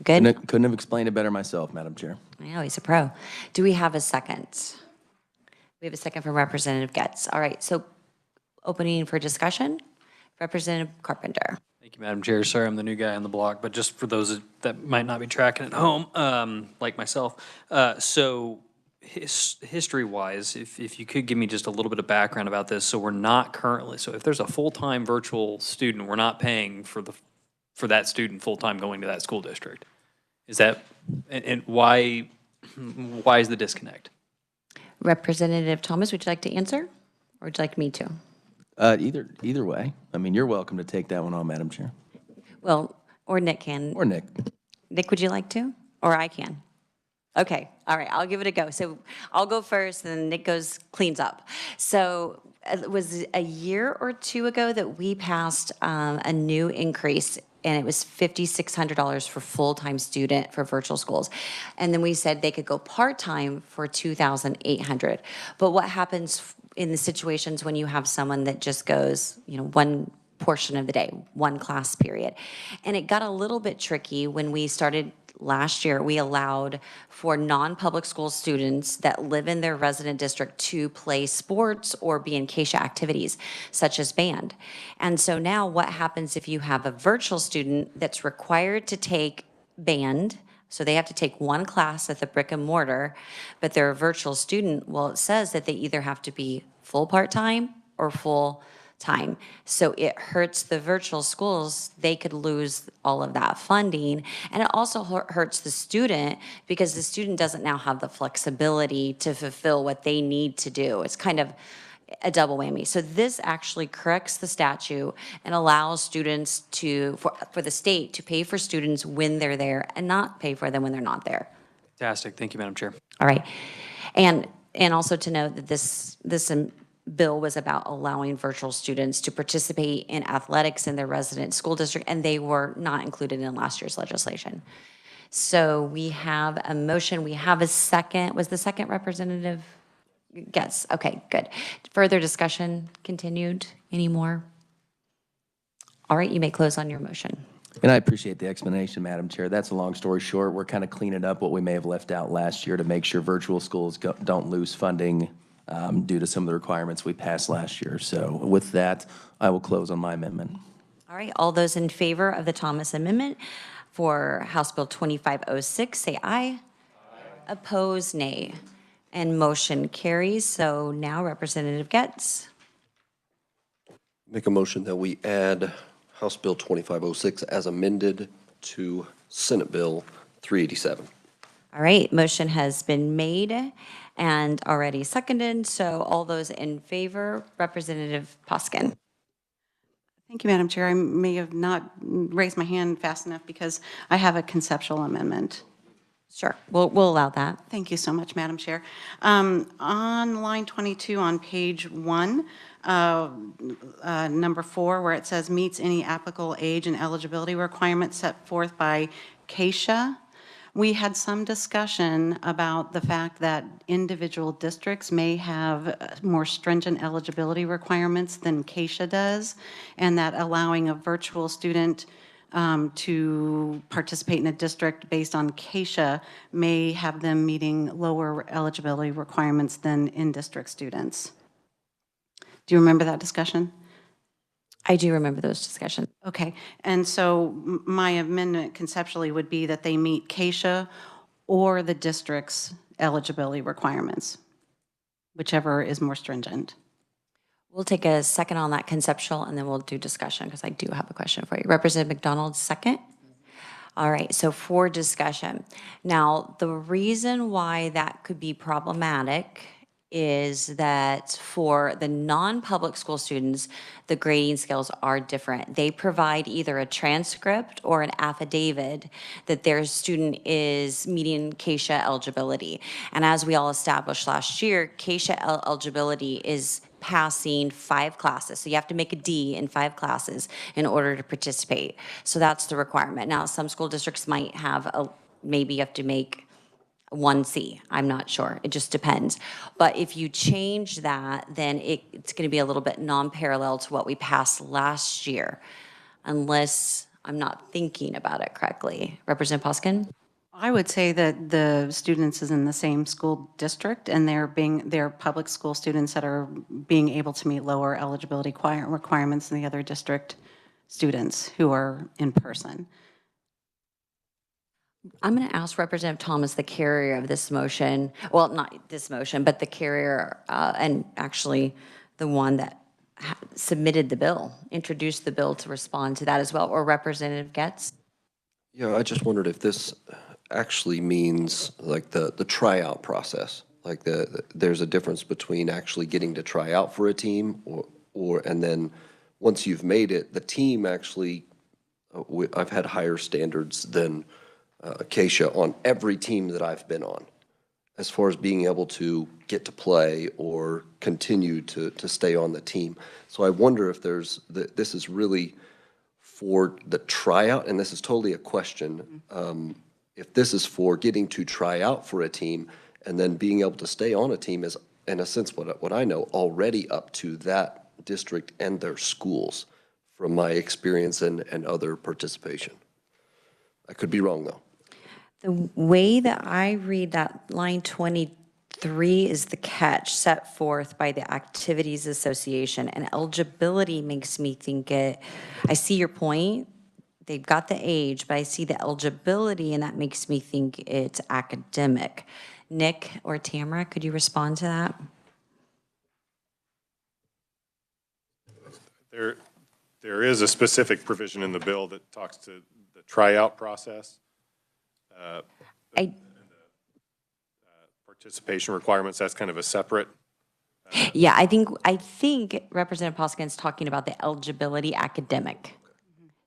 Speaker 1: Good?
Speaker 10: Couldn't have explained it better myself, Madam Chair.
Speaker 1: I know, he's a pro. Do we have a second? We have a second from Representative Getz. All right, so opening for discussion, Representative Carpenter.
Speaker 5: Thank you, Madam Chair. Sorry, I'm the new guy on the block, but just for those that might not be tracking at home, like myself. So history-wise, if you could give me just a little bit of background about this. So we're not currently, so if there's a full-time virtual student, we're not paying for that student full-time going to that school district. Is that, and why is the disconnect?
Speaker 1: Representative Thomas, would you like to answer? Or would you like me to?
Speaker 10: Either way. I mean, you're welcome to take that one on, Madam Chair.
Speaker 1: Well, or Nick can.
Speaker 10: Or Nick.
Speaker 1: Nick, would you like to? Or I can? Okay, all right, I'll give it a go. So I'll go first, and then Nick cleans up. So it was a year or two ago that we passed a new increase, and it was $5,600 for full-time student for virtual schools. And then we said they could go part-time for $2,800. But what happens in the situations when you have someone that just goes, one portion of the day, one class period? And it got a little bit tricky when we started last year. We allowed for non-public school students that live in their resident district to play sports or be in KSHA activities, such as band. And so now what happens if you have a virtual student that's required to take band? So they have to take one class at the brick and mortar, but they're a virtual student. Well, it says that they either have to be full part-time or full time. So it hurts the virtual schools. They could lose all of that funding. And it also hurts the student because the student doesn't now have the flexibility to fulfill what they need to do. It's kind of a double whammy. So this actually corrects the statute and allows students for the state to pay for students when they're there and not pay for them when they're not there.
Speaker 5: Fantastic. Thank you, Madam Chair.
Speaker 1: All right. And also to note that this bill was about allowing virtual students to participate in athletics in their resident school district, and they were not included in last year's legislation. So we have a motion. We have a second. Was the second Representative Getz? Okay, good. Further discussion continued? Any more? All right, you may close on your motion.
Speaker 10: And I appreciate the explanation, Madam Chair. That's a long story short. We're kind of cleaning up what we may have left out last year to make sure virtual schools don't lose funding due to some of the requirements we passed last year. So with that, I will close on my amendment.
Speaker 1: All right, all those in favor of the Thomas Amendment for House Bill 2506, say aye. Oppose, nay. And motion carries. So now Representative Getz.
Speaker 2: Make a motion that we add House Bill 2506 as amended to Senate Bill 387.
Speaker 1: All right, motion has been made and already seconded. So all those in favor, Representative Poskin.
Speaker 8: Thank you, Madam Chair. I may have not raised my hand fast enough because I have a conceptual amendment.
Speaker 1: Sure, we'll allow that.
Speaker 8: Thank you so much, Madam Chair. On line 22 on page 1, number 4, where it says meets any applicable age and eligibility requirements set forth by KSHA, we had some discussion about the fact that individual districts may have more stringent eligibility requirements than KSHA does, and that allowing a virtual student to participate in a district based on KSHA may have them meeting lower eligibility requirements than in-district students. Do you remember that discussion?
Speaker 1: I do remember those discussions.
Speaker 8: Okay, and so my amendment conceptually would be that they meet KSHA or the district's eligibility requirements, whichever is more stringent.
Speaker 1: We'll take a second on that conceptual, and then we'll do discussion, because I do have a question for you. Representative McDonald, second? All right, so for discussion. Now, the reason why that could be problematic is that for the non-public school students, the grading scales are different. They provide either a transcript or an affidavit that their student is meeting KSHA eligibility. And as we all established last year, KSHA eligibility is passing 5 classes. So you have to make a D in 5 classes in order to participate. So that's the requirement. Now, some school districts might have maybe you have to make 1C, I'm not sure, it just depends. But if you change that, then it's gonna be a little bit non-parallel to what we passed last year, unless I'm not thinking about it correctly. Representative Poskin?
Speaker 8: I would say that the students is in the same school district, and they're public school students that are being able to meet lower eligibility requirements than the other district students who are in person.
Speaker 1: I'm going to ask Representative Thomas, the carrier of this motion, well, not this motion, but the carrier, and actually the one that submitted the bill, introduced the bill, to respond to that as well, or Representative Getz?
Speaker 2: Yeah, I just wondered if this actually means like the tryout process, like there's a difference between actually getting to try out for a team and then once you've made it, the team actually, I've had higher standards than KSHA on every team that I've been on, as far as being able to get to play or continue to stay on the team. So I wonder if this is really for the tryout, and this is totally a question, if this is for getting to try out for a team and then being able to stay on a team is, in a sense, what I know, already up to that district and their schools, from my experience and other participation. I could be wrong, though.
Speaker 1: The way that I read that line 23 is the catch set forth by the Activities Association, and eligibility makes me think I see your point, they've got the age, but I see the eligibility, and that makes me think it's academic. Nick or Tamara, could you respond to that?
Speaker 4: There is a specific provision in the bill that talks to the tryout process. Participation requirements, that's kind of a separate.
Speaker 1: Yeah, I think Representative Poskin's talking about the eligibility academic.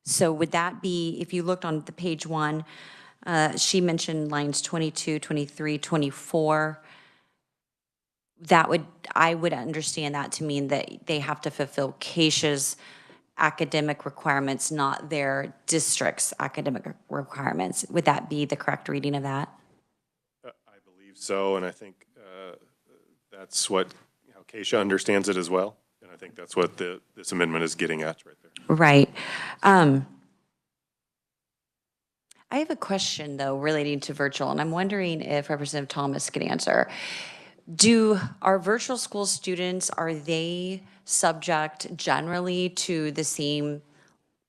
Speaker 1: So would that be, if you looked on the page 1, she mentioned lines 22, 23, 24. I would understand that to mean that they have to fulfill KSHA's academic requirements, not their district's academic requirements. Would that be the correct reading of that?
Speaker 4: I believe so, and I think that's what KSHA understands it as well, and I think that's what this amendment is getting at right there.
Speaker 1: Right. I have a question, though, relating to virtual, and I'm wondering if Representative Thomas could answer. Our virtual school students, are they subject generally to the same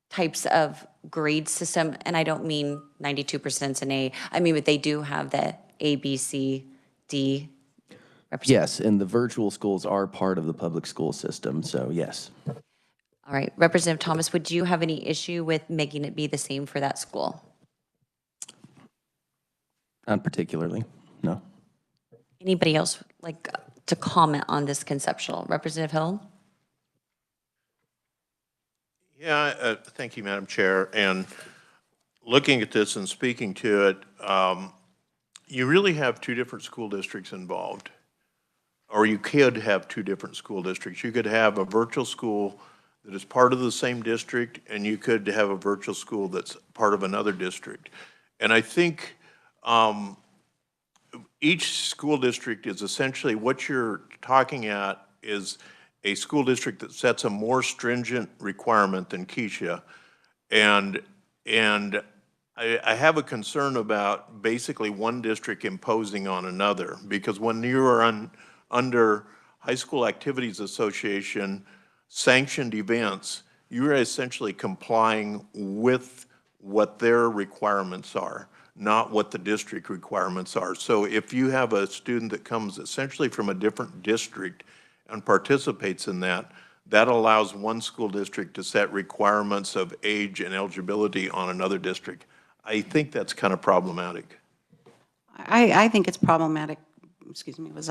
Speaker 1: types of grade system? And I don't mean 92% an A. I mean, but they do have the A, B, C, D.
Speaker 10: Yes, and the virtual schools are part of the public school system, so yes.
Speaker 1: All right. Representative Thomas, would you have any issue with making it be the same for that school?
Speaker 10: Not particularly, no.
Speaker 1: Anybody else like to comment on this conceptual? Representative Hill?
Speaker 3: Yeah, thank you, Madam Chair. And looking at this and speaking to it, you really have 2 different school districts involved. Or you could have 2 different school districts. You could have a virtual school that is part of the same district, and you could have a virtual school that's part of another district. And I think each school district is essentially, what you're talking at is a school district that sets a more stringent requirement than KSHA. And I have a concern about basically one district imposing on another, because when you are under High School Activities Association sanctioned events, you are essentially complying with what their requirements are, not what the district requirements are. So if you have a student that comes essentially from a different district and participates in that, that allows one school district to set requirements of age and eligibility on another district. I think that's kind of problematic.
Speaker 8: I think it's problematic, excuse me, is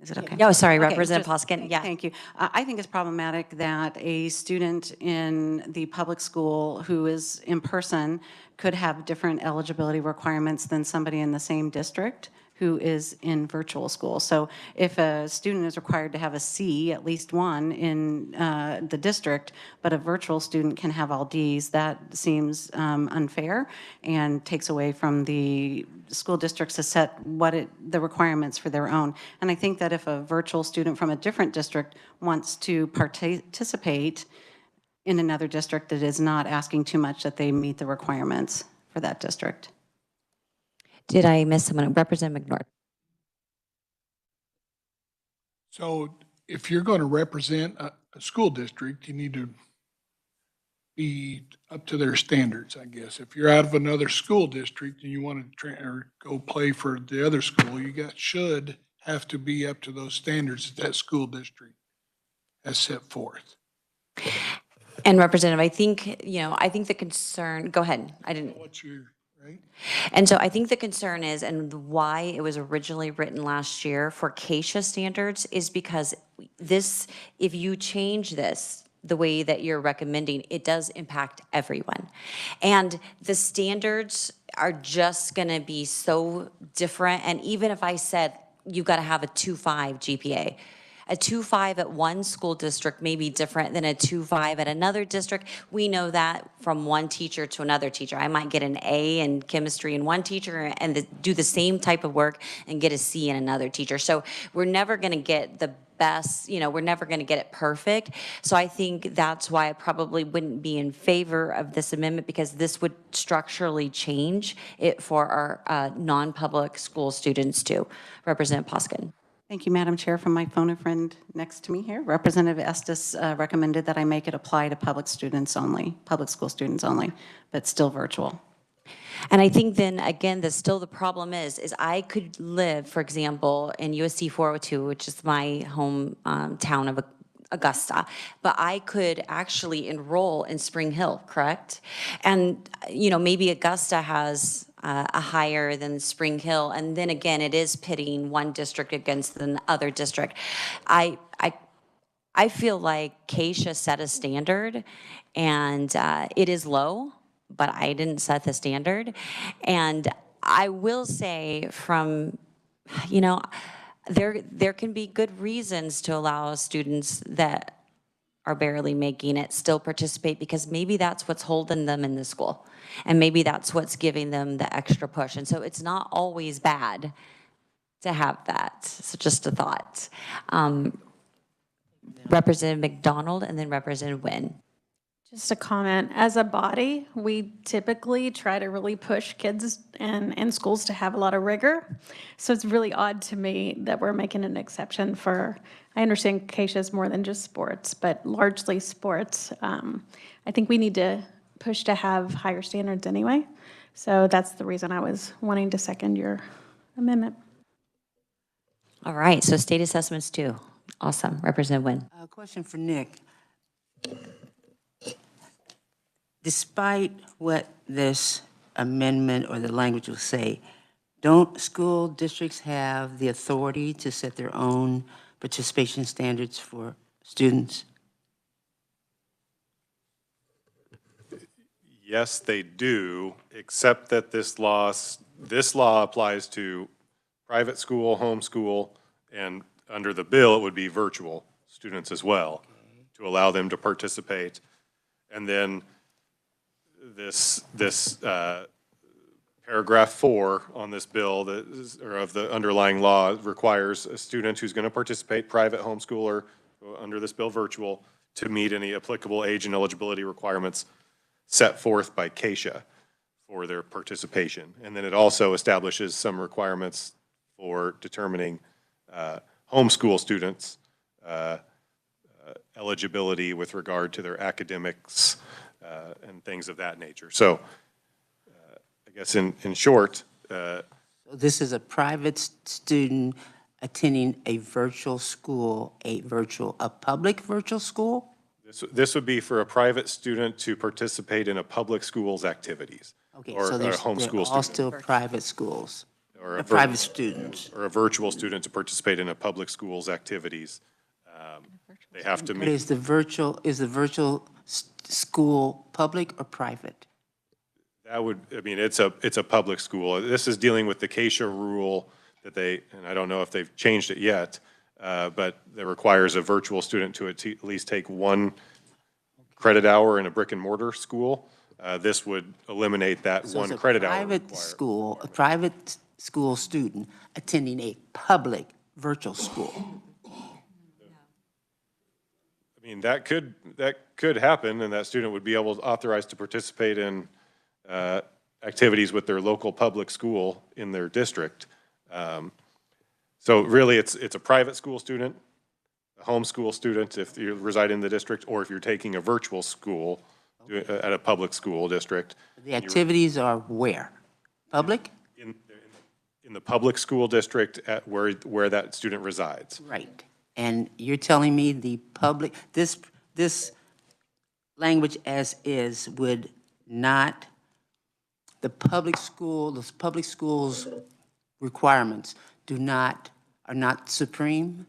Speaker 8: it okay?
Speaker 1: Yeah, sorry,
Speaker 8: Okay,
Speaker 1: Representative
Speaker 8: just-
Speaker 1: Hoskin, yeah.
Speaker 8: Thank you. I think it's problematic that a student in the public school who is in person could have different eligibility requirements than somebody in the same district who is in virtual school. So if a student is required to have a C, at least one, in the district, but a virtual student can have all Ds, that seems unfair and takes away from the school districts to set the requirements for their own. And I think that if a virtual student from a different district wants to participate in another district, that is not asking too much that they meet the requirements for that district.
Speaker 1: Did I miss someone? Representative McNord.
Speaker 12: So if you're going to represent a school district, you need to be up to their standards, I guess. If you're out of another school district and you want to or go play for the other school, should have to be up to those standards that school district has set forth.
Speaker 1: And Representative, I think, I think the concern, go ahead. I didn't.
Speaker 12: What's your, right?
Speaker 1: And so I think the concern is, and why it was originally written last year for KSHA standards is because if you change this the way that you're recommending, it does impact everyone. And the standards are just gonna be so different. And even if I said you've gotta have a 2.5 GPA, a 2.5 at one school district may be different than a 2.5 at another district. We know that from one teacher to another teacher. I might get an A in chemistry in one teacher and do the same type of work and get a C in another teacher. So we're never gonna get the best, we're never gonna get it perfect. So I think that's why I probably wouldn't be in favor of this amendment, because this would structurally change it for our non-public school students too. Representative Poskin.
Speaker 8: Thank you, Madam Chair. From my phone a friend next to me here, Representative Estes recommended that I make it apply to public students only, public school students only, but still virtual.
Speaker 1: And I think then, again, the problem is I could live, for example, in USC 402, which is my home town of Augusta, but I could actually enroll in Spring Hill, correct? And, maybe Augusta has a higher than Spring Hill, and then again, it is pitting one district against the other district. I feel like KSHA set a standard, and it is low, but I didn't set the standard. And I will say there can be good reasons to allow students that are barely making it still participate, because maybe that's what's holding them in the school. And maybe that's what's giving them the extra push. And so it's not always bad to have that. So just a thought. Representative McDonald and then Representative Nguyen.
Speaker 6: Just a comment, as a body, we typically try to really push kids and schools to have a lot of rigor. So it's really odd to me that we're making an exception for, I understand KSHA is more than just sports, but largely sports. I think we need to push to have higher standards anyway. So that's the reason I was wanting to second your amendment.
Speaker 1: All right, so state assessments too. Awesome. Representative Nguyen.
Speaker 7: A question for Nick. Despite what this amendment or the language will say, don't school districts have the authority to set their own participation standards for students?
Speaker 4: Yes, they do, except that this law applies to private school, homeschool, and under the bill, it would be virtual students as well, to allow them to participate. And then this paragraph 4 on this bill or of the underlying law requires a student who's going to participate, private homeschooler, under this bill virtual, to meet any applicable age and eligibility requirements set forth by KSHA for their participation. And then it also establishes some requirements for determining homeschool students' eligibility with regard to their academics and things of that nature. So I guess in short,
Speaker 7: So this is a private student attending a virtual school, a public virtual school?
Speaker 4: This would be for a private student to participate in a public school's activities.
Speaker 7: Okay,
Speaker 4: Or
Speaker 7: so
Speaker 4: a
Speaker 7: they're
Speaker 4: homeschool
Speaker 7: all
Speaker 4: student.
Speaker 7: still private schools,
Speaker 4: Or a
Speaker 7: private students.
Speaker 4: Or a virtual student to participate in a public school's activities. They have to
Speaker 7: But
Speaker 4: meet,
Speaker 7: is the virtual school public or private?
Speaker 4: that would, I mean, it's a public school. This is dealing with the Acacia rule that they, and I don't know if they've changed it yet, but that requires a virtual student to at least take one credit hour in a brick and mortar school. This would eliminate that
Speaker 7: So
Speaker 4: one
Speaker 7: it's
Speaker 4: credit
Speaker 7: a
Speaker 4: hour
Speaker 7: private school, a private school student attending a public virtual school.
Speaker 4: I mean, that could happen, and that student would be authorized to participate in activities with their local public school in their district. So really, it's a private school student, a homeschool student if you reside in the district, or if you're taking a virtual school at a public school district.
Speaker 7: The activities are where? Public?
Speaker 4: In the public school district at where that student resides.
Speaker 7: Right. And you're telling me the public, this language as is would not, the public schools requirements are not supreme?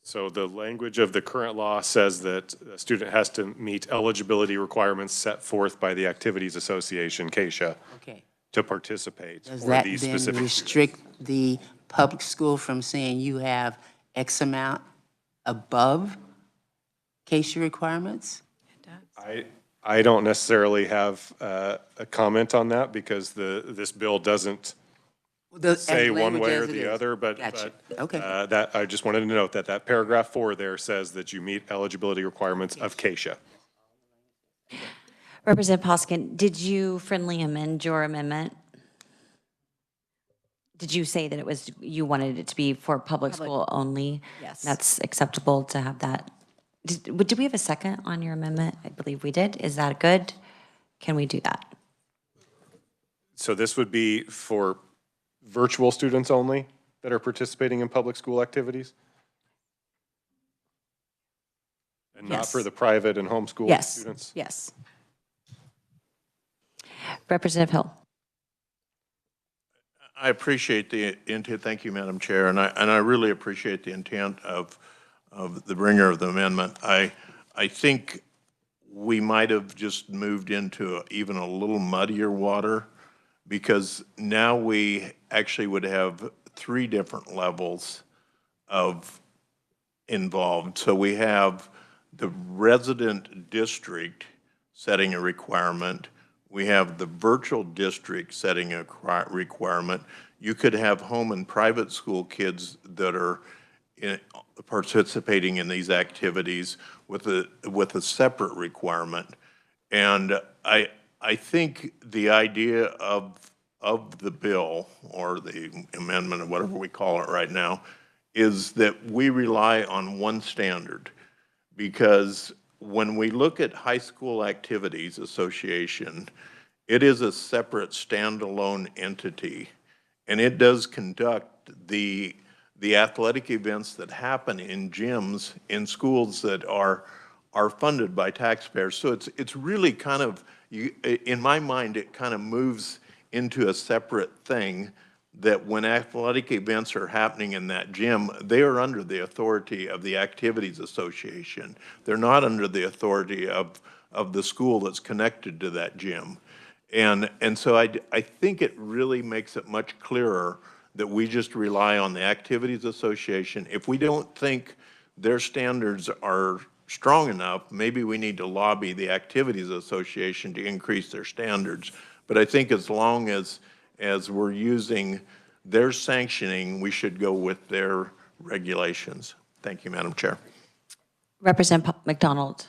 Speaker 4: So the language of the current law says that a student has to meet eligibility requirements set forth by the Activities Association, KSHA,
Speaker 7: Okay.
Speaker 4: to participate
Speaker 7: Does
Speaker 4: for
Speaker 7: that
Speaker 4: these
Speaker 7: then
Speaker 4: specific students.
Speaker 7: restrict the public school from saying you have X amount above CASA requirements?
Speaker 4: I don't necessarily have a comment on that because this bill doesn't say one way or the other, but
Speaker 7: Gotcha. Okay.
Speaker 4: that, I just wanted to note that paragraph 4 there says that you meet eligibility requirements of KSHA.
Speaker 1: Representative Poskin, did you friendly amend your amendment? Did you say that it was, you wanted it to be for public school only?
Speaker 8: Yes.
Speaker 1: That's acceptable to have that. Did we have a second on your amendment? I believe we did. Is that good? Can we do that?
Speaker 4: So this would be for virtual students only that are participating in public school activities? And not
Speaker 8: Yes.
Speaker 4: for the private and homeschool
Speaker 8: Yes,
Speaker 4: students?
Speaker 8: yes.
Speaker 1: Representative Hill.
Speaker 3: I appreciate the intent, thank you, Madam Chair, and I really appreciate the intent of the bringer of the amendment. I think we might have just moved into even a little muddier water, because now we actually would have 3 different levels of involved. So we have the resident district setting a requirement. We have the virtual district setting a requirement. You could have home and private school kids that are participating in these activities with a separate requirement. And I think the idea of the bill, or the amendment, or whatever we call it right now, is that we rely on one standard. Because when we look at High School Activities Association, it is a separate standalone entity, and it does conduct the athletic events that happen in gyms in schools that are funded by taxpayers. So it's really kind of, in my mind, it kind of moves into a separate thing, that when athletic events are happening in that gym, they are under the authority of the Activities Association. They're not under the authority of the school that's connected to that gym. And so I think it really makes it much clearer that we just rely on the Activities Association. If we don't think their standards are strong enough, maybe we need to lobby the Activities Association to increase their standards. But I think as long as we're using their sanctioning, we should go with their regulations. Thank you, Madam Chair.
Speaker 1: Representative McDonald.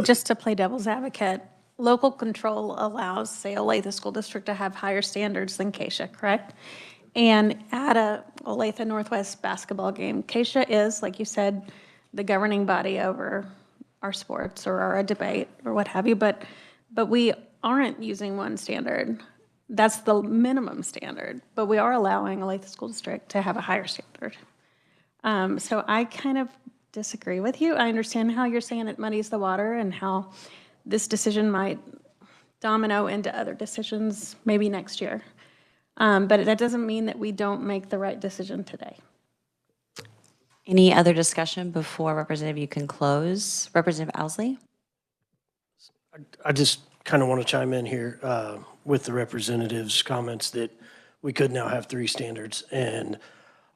Speaker 6: Just to play devil's advocate, local control allows, say, Olathe School District to have higher standards than KSHA, correct? And at a Olathe Northwest basketball game, KSHA is, like you said, the governing body over our sports or our debate or what have you, but we aren't using one standard. That's the minimum standard, but we are allowing Olathe School District to have a higher standard. So I kind of disagree with you. I understand how you're saying it muddies the water and how this decision might domino into other decisions maybe next year. But that doesn't mean that we don't make the right decision today.
Speaker 1: Any other discussion before Representative you can close? Representative Owsley?
Speaker 13: I just kind of want to chime in here with the representative's comments that we could now have 3 standards. And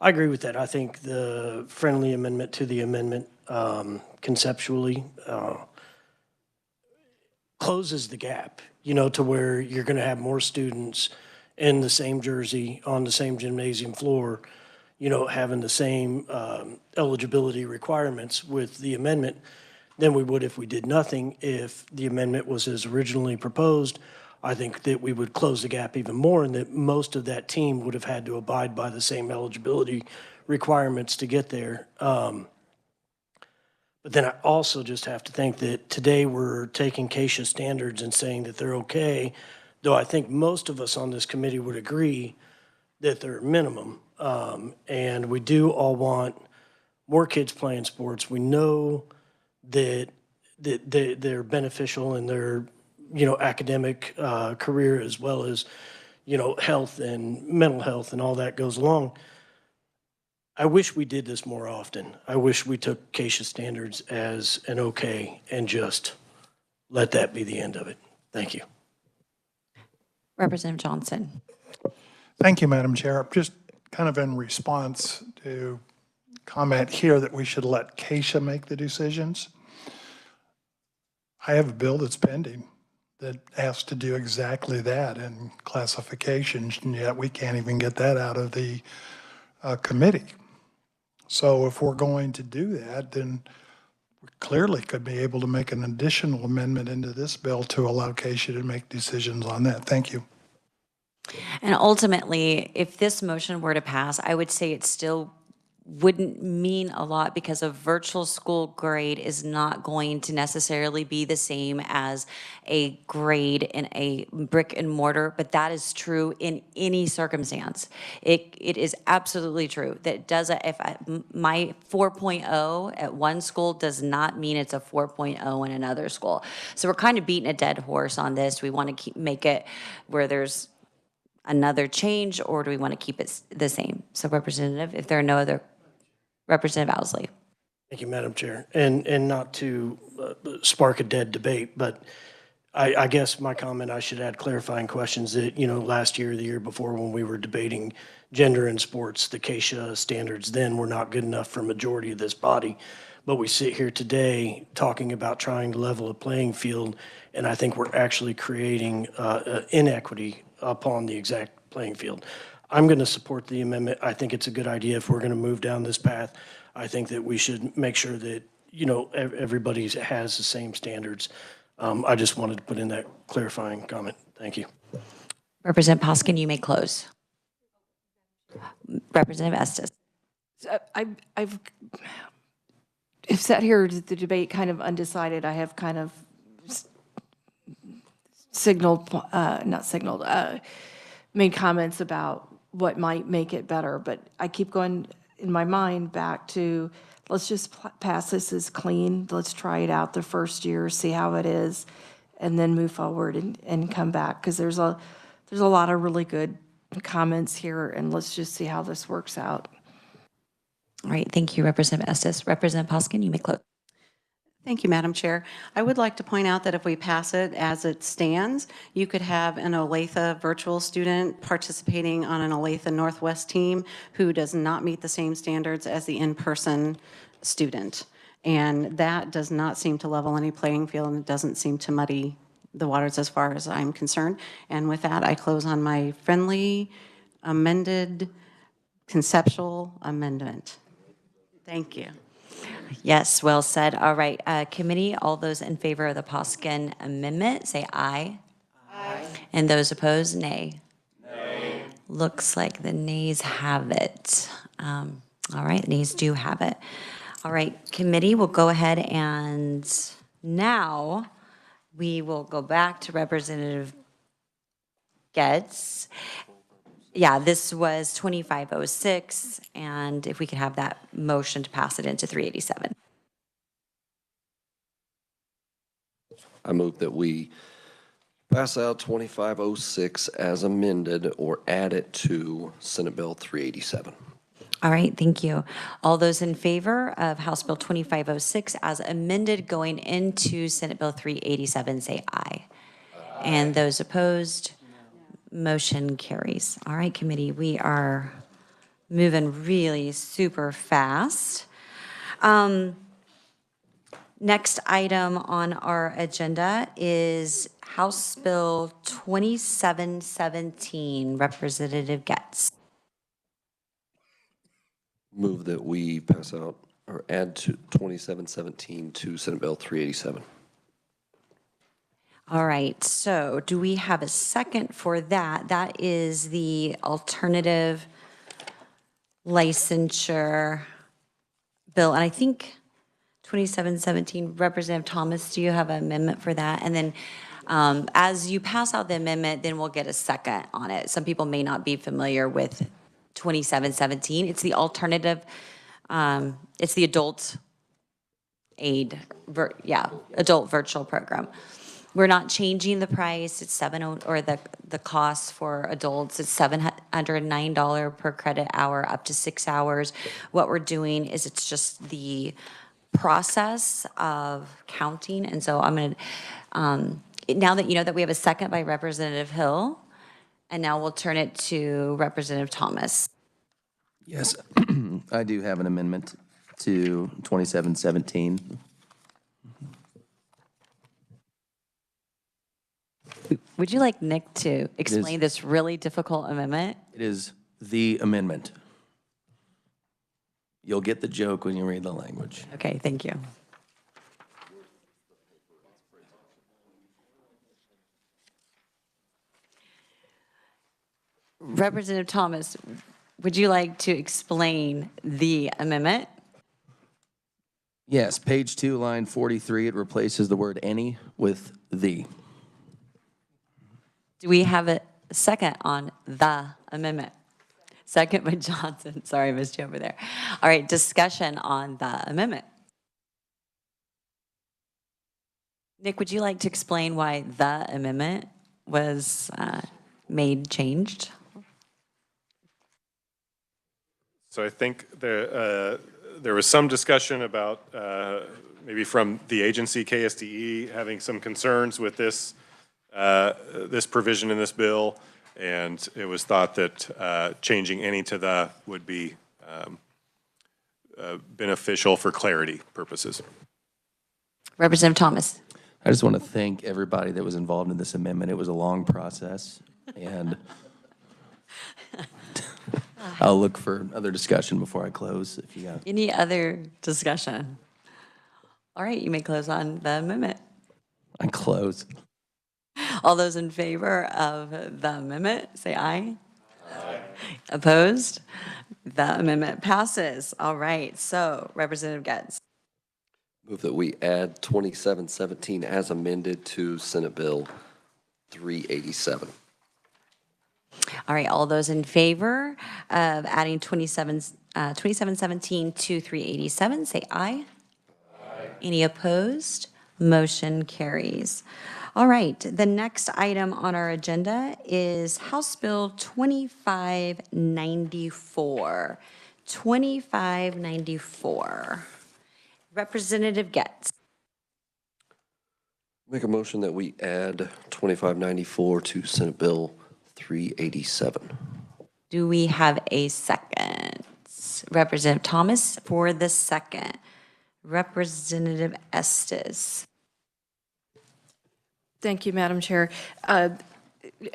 Speaker 13: I agree with that. I think the friendly amendment to the amendment conceptually closes the gap, to where you're going to have more students in the same jersey on the same gymnasium floor, having the same eligibility requirements with the amendment than we would if we did nothing. If the amendment was as originally proposed, I think that we would close the gap even more, and that most of that team would have had to abide by the same eligibility requirements to get there. But then I also just have to think that today we're taking KSHA standards and saying that they're okay, though I think most of us on this committee would agree that they're minimum. And we do all want more kids playing sports. We know that they're beneficial in their, academic career, as well as, health and mental health and all that goes along. I wish we did this more often. I wish we took KSHA standards as an okay and just let that be the end of it. Thank you.
Speaker 1: Representative Johnson.
Speaker 11: Thank you, Madam Chair. Just kind of in response to comment here that we should let KSHA make the decisions. I have a bill that's pending that has to do exactly that in classifications, and yet we can't even get that out of the committee. So if we're going to do that, then we clearly could be able to make an additional amendment into this bill to allow KSHA to make decisions on that. Thank you.
Speaker 1: And ultimately, if this motion were to pass, I would say it still wouldn't mean a lot, because a virtual school grade is not going to necessarily be the same as a grade in a brick and mortar, but that is true in any circumstance. It is absolutely true that my 4.0 at one school does not mean it's a 4.0 in another school. So we're kind of beating a dead horse on this. We want to make it where there's another change, or do we want to keep it the same? So Representative, if there are no other, Representative Owsley.
Speaker 13: Thank you, Madam Chair. And not to spark a dead debate, but I guess my comment, I should add clarifying questions that, last year, the year before, when we were debating gender in sports, the KSHA standards then were not good enough for a majority of this body. But we sit here today talking about trying to level a playing field, and I think we're actually creating inequity upon the exact playing field. I'm going to support the amendment. I think it's a good idea if we're going to move down this path. I think that we should make sure that, everybody has the same standards. I just wanted to put in that clarifying comment. Thank you.
Speaker 1: Representative Poskin, you may close. Representative Estes.
Speaker 9: I've sat here at the debate kind of undecided. I have kind of made comments about what might make it better, but I keep going in my mind back to, let's just pass this as clean. Let's try it out the first year, see how it is, and then move forward and come back, because there's a lot of really good comments here, and let's just see how this works out.
Speaker 1: All right, thank you, Representative Estes. Representative Poskin, you may close.
Speaker 8: Thank you, Madam Chair. I would like to point out that if we pass it as it stands, you could have an Olathe virtual student participating on an Olathe Northwest team who does not meet the same standards as the in-person student. And that does not seem to level any playing field, and it doesn't seem to muddy the waters as far as I'm concerned. And with that, I close on my friendly, amended, conceptual amendment. Thank you.
Speaker 1: Yes, well said. All right, committee, all those in favor of the Poskin amendment, say aye. Aye. And those opposed, nay. Nay. Looks like the nays have it. All right, the nays do have it. All right, committee, we'll go ahead and now we will go back to Representative Getz. Yeah, this was 2506, and if we could have that motion to pass it into 387.
Speaker 2: I move that we pass out 2506 as amended or add it to Senate Bill 387.
Speaker 1: All right, thank you. All those in favor of House Bill 2506 as amended going into Senate Bill 387, say aye. And those opposed, motion carries. All right, committee, we are moving really super fast. Next item on our agenda is House Bill 2717, Representative Getz.
Speaker 2: Move that we pass out or add to 2717 to Senate Bill 387.
Speaker 1: All right, so do we have a second for that? That is the alternative licensure bill, and I think 2717, Representative Thomas, do you have an amendment for that? And then as you pass out the amendment, then we'll get a second on it. Some people may not be familiar with 2717. It's the alternative, it's the adult aid, adult virtual program. We're not changing the price. It's the cost for adults. It's $709 per credit hour, up to 6 hours. What we're doing is it's just the process of counting. And so I'm going to, now that you know that we have a second by Representative Hill, and now we'll turn it to Representative Thomas.
Speaker 10: Yes, I do have an amendment to 2717.
Speaker 1: Would you like Nick to explain this really difficult amendment?
Speaker 10: It is the amendment. You'll get the joke when you read the language.
Speaker 1: Okay, thank you. Representative Thomas, would you like to explain the amendment?
Speaker 10: Yes, page 2, line 43, it replaces the word any with the.
Speaker 1: Do we have a second on the amendment? Second by Johnson. Sorry, I missed you over there. All right, discussion on the amendment. Nick, would you like to explain why the amendment was changed?
Speaker 4: So I think there was some discussion about maybe from the agency KSDE having some concerns with this this provision in this bill, and it was thought that changing any to the would be beneficial for clarity purposes.
Speaker 1: Representative Thomas.
Speaker 10: I just want to thank everybody that was involved in this amendment. It was a long process, and I'll look for other discussion before I close, if you got.
Speaker 1: Any other discussion? All right, you may close on the amendment.
Speaker 10: I close.
Speaker 1: All those in favor of the amendment, say aye. Aye. Opposed? The amendment passes. All right, so Representative Getz.
Speaker 2: Move that we add 2717 as amended to Senate Bill 387.
Speaker 1: All right, all those in favor of adding 2717 to 387, say aye. Aye. Any opposed? Motion carries. All right, the next item on our agenda is House Bill 2594. 2594. Representative Getz.
Speaker 2: Make a motion that we add 2594 to Senate Bill 387.
Speaker 1: Do we have a second? Representative Thomas for the second. Representative Estes.
Speaker 9: Thank you, Madam Chair. And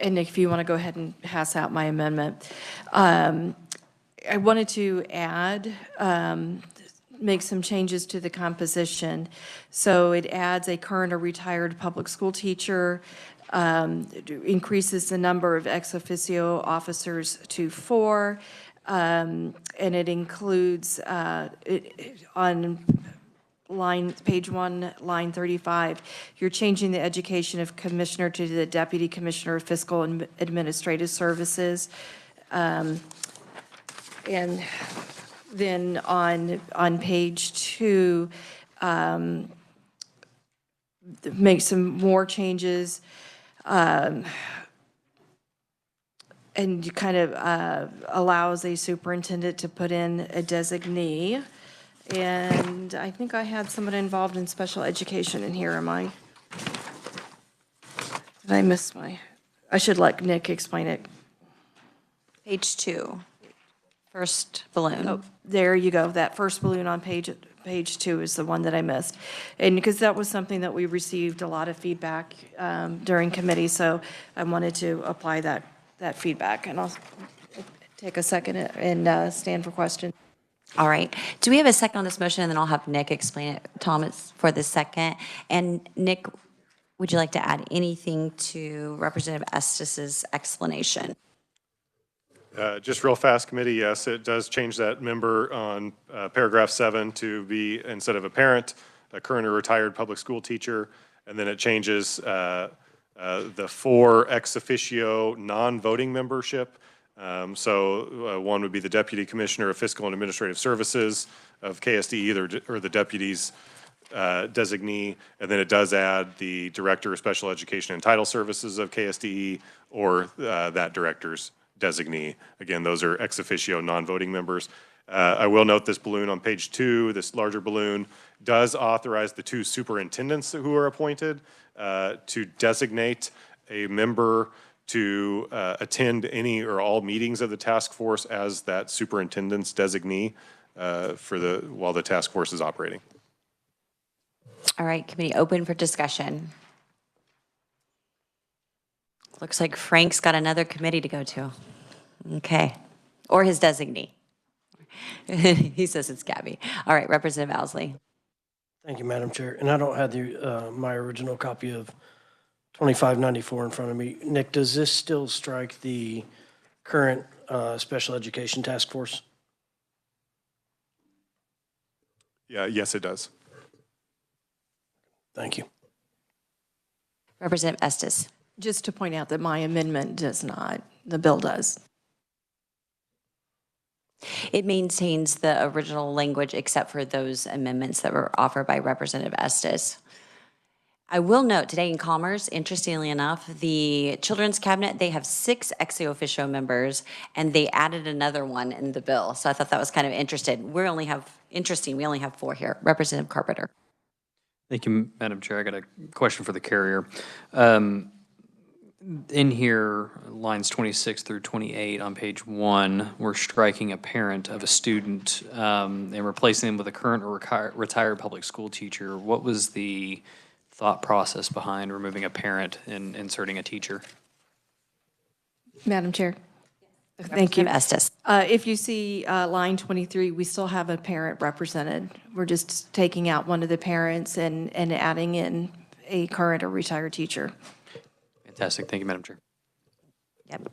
Speaker 9: Nick, if you want to go ahead and pass out my amendment. I wanted to add, make some changes to the composition. So it adds a current or retired public school teacher, increases the number of ex officio officers to 4, and it includes on page 1, line 35, you're changing the education of commissioner to the deputy commissioner of fiscal and administrative services. And then on page 2, make some more changes. And you kind of allows a superintendent to put in a designee. And I think I had someone involved in special education in here, am I? Did I miss I should let Nick explain it.
Speaker 1: Page 2, first balloon.
Speaker 9: Oh, there you go. That first balloon on page 2 is the one that I missed. And because that was something that we received a lot of feedback during committee, so I wanted to apply that feedback. And I'll take a second and stand for question.
Speaker 1: All right. Do we have a second on this motion? And then I'll have Nick explain it, Thomas, for the second. And Nick, would you like to add anything to Representative Estes's explanation?
Speaker 4: Just real fast, committee, yes, it does change that member on paragraph 7 to be, instead of a parent, a current or retired public school teacher, and then it changes the 4 ex officio non-voting membership. So one would be the Deputy Commissioner of Fiscal and Administrative Services of KSDE or the deputy's designee, and then it does add the Director of Special Education and Title Services of KSDE or that director's designee. Again, those are ex officio non-voting members. I will note this balloon on page 2, this larger balloon, does authorize the 2 superintendents who are appointed to designate a member to attend any or all meetings of the task force as that superintendent's designee while the task force is operating.
Speaker 1: All right, committee open for discussion. Looks like Frank's got another committee to go to. Okay, or his designee. He says it's Gabby. All right, Representative Owsley.
Speaker 13: Thank you, Madam Chair. And I don't have my original copy of 2594 in front of me. Nick, does this still strike the current special education task force?
Speaker 4: Yeah, yes, it does.
Speaker 13: Thank you.
Speaker 1: Representative Estes.
Speaker 9: Just to point out that my amendment does not, the bill does.
Speaker 1: It maintains the original language except for those amendments that were offered by Representative Estes. I will note today in Commerce, interestingly enough, the Children's Cabinet, they have 6 ex officio members, and they added another one in the bill. So I thought that was kind of interesting. We only have 4 here. Representative Carpenter.
Speaker 5: Thank you, Madam Chair. I got a question for the carrier. In here, lines 26 through 28 on page 1, we're striking a parent of a student and replacing them with a current or retired public school teacher. What was the thought process behind removing a parent and inserting a teacher?
Speaker 9: Madam Chair. Thank you.
Speaker 1: Estes.
Speaker 9: If you see line 23, we still have a parent represented. We're just taking out one of the parents and adding in a current or retired teacher.
Speaker 5: Fantastic. Thank you, Madam Chair.
Speaker 1: Yep.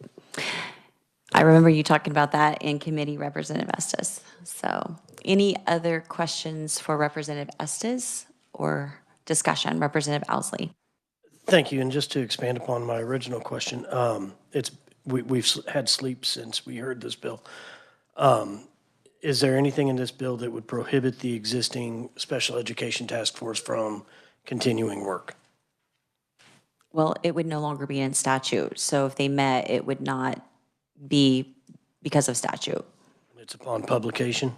Speaker 1: I remember you talking about that in committee, Representative Estes. So any other questions for Representative Estes or discussion? Representative Owsley.
Speaker 13: Thank you. And just to expand upon my original question, we've had sleep since we heard this bill. Is there anything in this bill that would prohibit the existing special education task force from continuing work?
Speaker 1: Well, it would no longer be in statute. So if they met, it would not be because of statute.
Speaker 13: It's upon publication?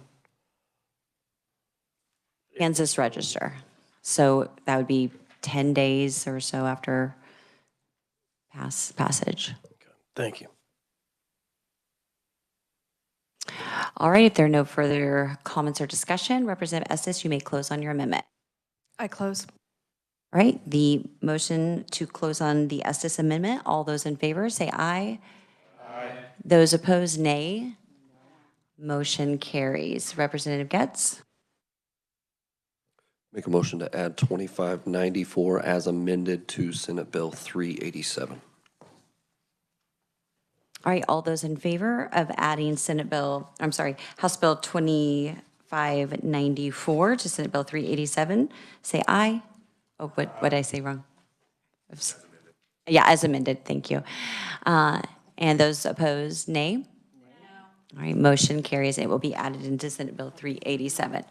Speaker 1: Kansas Register. So that would be 10 days or so after passage.
Speaker 13: Okay. Thank you.
Speaker 1: All right, if there are no further comments or discussion, Representative Estes, you may close on your amendment.
Speaker 9: I close.
Speaker 1: All right, the motion to close on the Estes amendment, all those in favor say aye. Aye. Those opposed, nay. Motion carries. Representative Getz.
Speaker 2: Make a motion to add 2594 as amended to Senate Bill 387.
Speaker 1: All right, all those in favor of adding House Bill 2594 2594 to Senate Bill 387, say aye. Oh, what did I say wrong? Oops. Yeah, as amended, thank you. And those opposed, nay? All right, motion carries. It will be added into Senate Bill 387.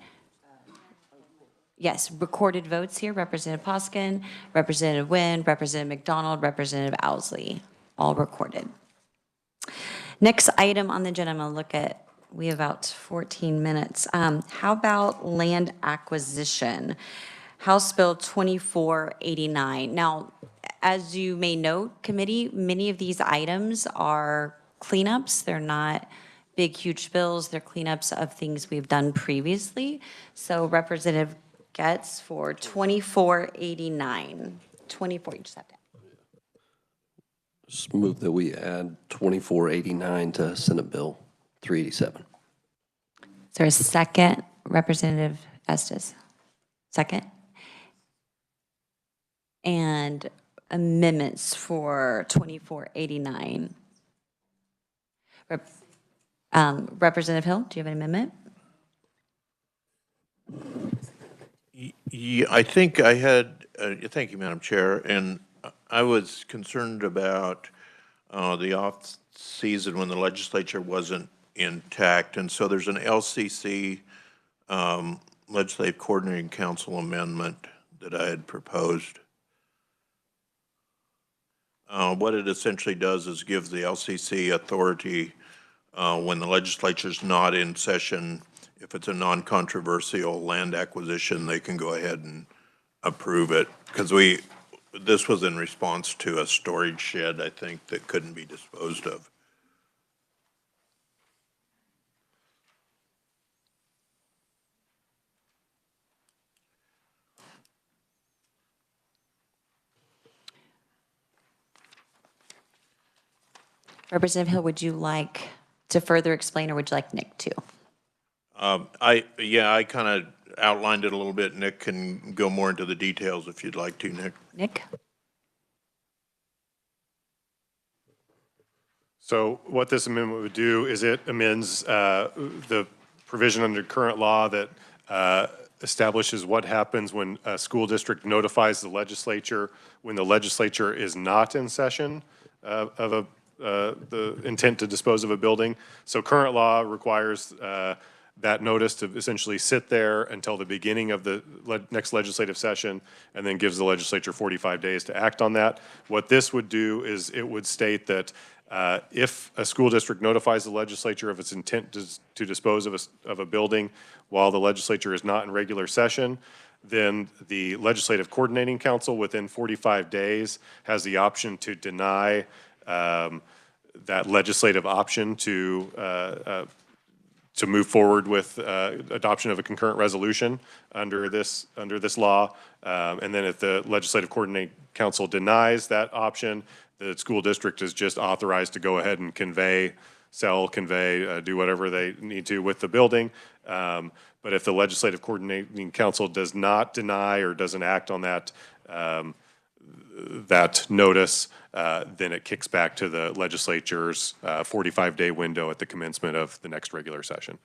Speaker 1: Yes, recorded votes here, Representative Poskin, Representative Wynn, Representative McDonald, Representative Owsley, all recorded. Next item on the agenda, I'm going to look at, we have about 14 minutes. How about land acquisition? House Bill 2489. Now, as you may note, committee, many of these items are cleanups. They're not big, huge bills. They're cleanups of things we've done previously. So Representative Getz for 2489. 24, you just have to.
Speaker 2: Just move that we add 2489 to Senate Bill 387.
Speaker 1: Is there a second, Representative Estes? Second? And amendments for 2489. Representative Hill, do you have an amendment?
Speaker 3: Yeah, I think I had, thank you, Madam Chair, and I was concerned about the off-season when the legislature wasn't intact, and so there's an LCC, Legislative Coordinating Council amendment that I had proposed. What it essentially does is gives the LCC authority when the legislature's not in session. If it's a non-controversial land acquisition, they can go ahead and approve it. Because this was in response to a storage shed, I think, that couldn't be disposed of.
Speaker 1: Representative Hill, would you like to further explain, or would you like Nick to?
Speaker 3: I kind of outlined it a little bit. Nick can go more into the details if you'd like to, Nick.
Speaker 1: Nick?
Speaker 4: So what this amendment would do is it amends the provision under current law that establishes what happens when a school district notifies the legislature when the legislature is not in session of the intent to dispose of a building. So current law requires that notice to essentially sit there until the beginning of the next legislative session, and then gives the legislature 45 days to act on that. What this would do is it would state that if a school district notifies the legislature of its intent to dispose of a building while the legislature is not in regular session, then the Legislative Coordinating Council within 45 days has the option to deny that legislative option to move forward with adoption of a concurrent resolution under this law. And then if the Legislative Coordinating Council denies that option, the school district is just authorized to go ahead and sell, do whatever they need to with the building. But if the Legislative Coordinating Council does not deny or doesn't act on that notice, then it kicks back to the legislature's 45-day window at the commencement of the next regular session.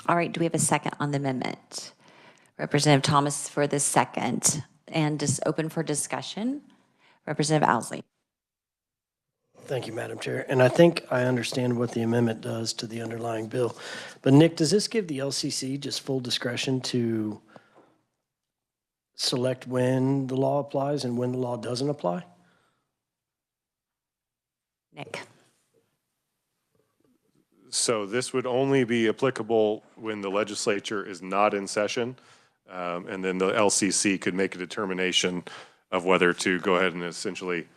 Speaker 1: All right, do we have a second on the amendment? Representative Thomas for the second, and just open for discussion. Representative Owsley.
Speaker 13: Thank you, Madam Chair. And I think I understand what the amendment does to the underlying bill. But Nick, does this give the LCC just full discretion to select when the law applies and when the law doesn't apply?
Speaker 1: Nick.
Speaker 4: So this would only be applicable when the legislature is not in session, and then the LCC could make a determination of whether to go ahead and essentially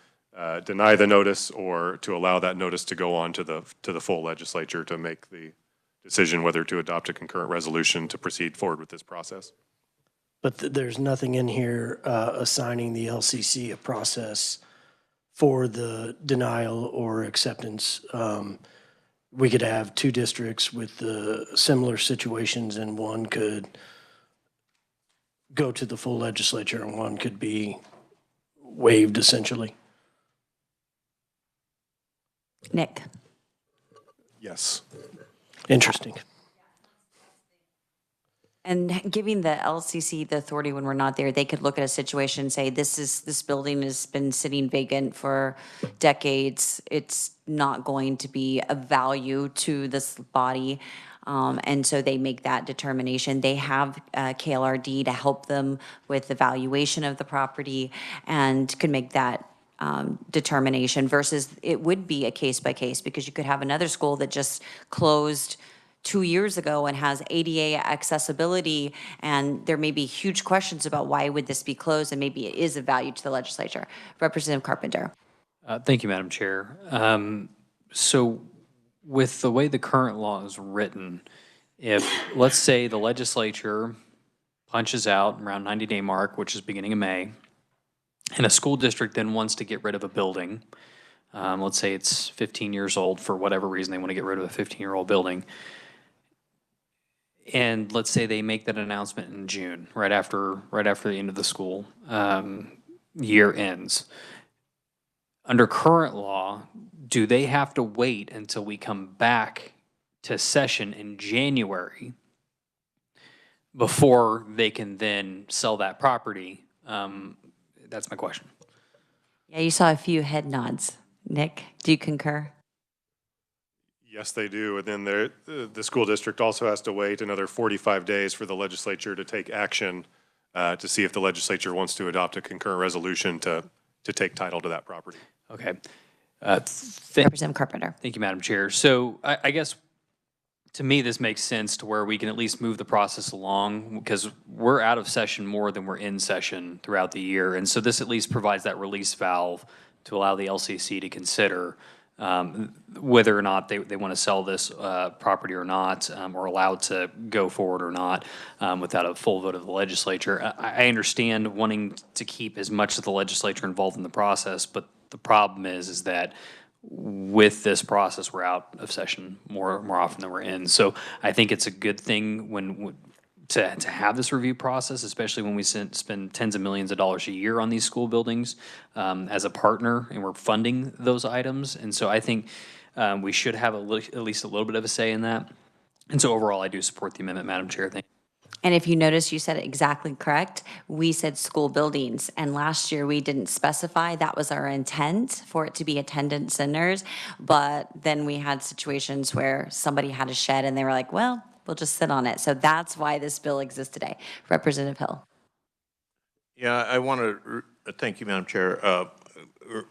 Speaker 4: deny the notice or to allow that notice to go on to the full legislature to make the decision whether to adopt a concurrent resolution to proceed forward with this process.
Speaker 13: But there's nothing in here assigning the LCC a process for the denial or acceptance. We could have two districts with similar situations, and one could go to the full legislature and one could be waived essentially.
Speaker 1: Nick.
Speaker 4: Yes.
Speaker 13: Interesting.
Speaker 1: And giving the LCC the authority when we're not there, they could look at a situation and say, this building has been sitting vacant for decades. It's not going to be of value to this body. And so they make that determination. They have KLRD to help them with the valuation of the property and could make that determination versus it would be a case by case, because you could have another school that just closed 2 years ago and has ADA accessibility, and there may be huge questions about why would this be closed, and maybe it is of value to the legislature. Representative Carpenter.
Speaker 5: Thank you, Madam Chair. So with the way the current law is written, if, let's say, the legislature punches out around 90-day mark, which is beginning of May, and a school district then wants to get rid of a building, let's say it's 15 years old, for whatever reason they want to get rid of a 15-year-old building, and let's say they make that announcement in June, right after the end of the school year ends. Under current law, do they have to wait until we come back to session in January before they can then sell that property? That's my question.
Speaker 1: Yeah, you saw a few head nods. Nick, do you concur?
Speaker 4: Yes, they do. And then the school district also has to wait another 45 days for the legislature to take action to see if the legislature wants to adopt a concurrent resolution to take title to that property.
Speaker 5: Okay.
Speaker 1: Representative Carpenter.
Speaker 5: Thank you, Madam Chair. So I guess to me, this makes sense to where we can at least move the process along, because we're out of session more than we're in session throughout the year. And so this at least provides that release valve to allow the LCC to consider whether or not they want to sell this property or not, or allowed to go forward or not without a full vote of the legislature. I understand wanting to keep as much of the legislature involved in the process, but the problem is that with this process, we're out of session more often than we're in. So I think it's a good thing to have this review process, especially when we spend tens of millions of dollars a year on these school buildings as a partner, and we're funding those items. And so I think we should have at least a little bit of a say in that. And so overall, I do support the amendment, Madam Chair. Thank you.
Speaker 1: And if you notice, you said it exactly correct. We said school buildings, and last year we didn't specify. That was our intent, for it to be attendance centers. But then we had situations where somebody had a shed and they were like, well, we'll just sit on it. So that's why this bill exists today. Representative Hill.
Speaker 3: Yeah, I want to, thank you, Madam Chair,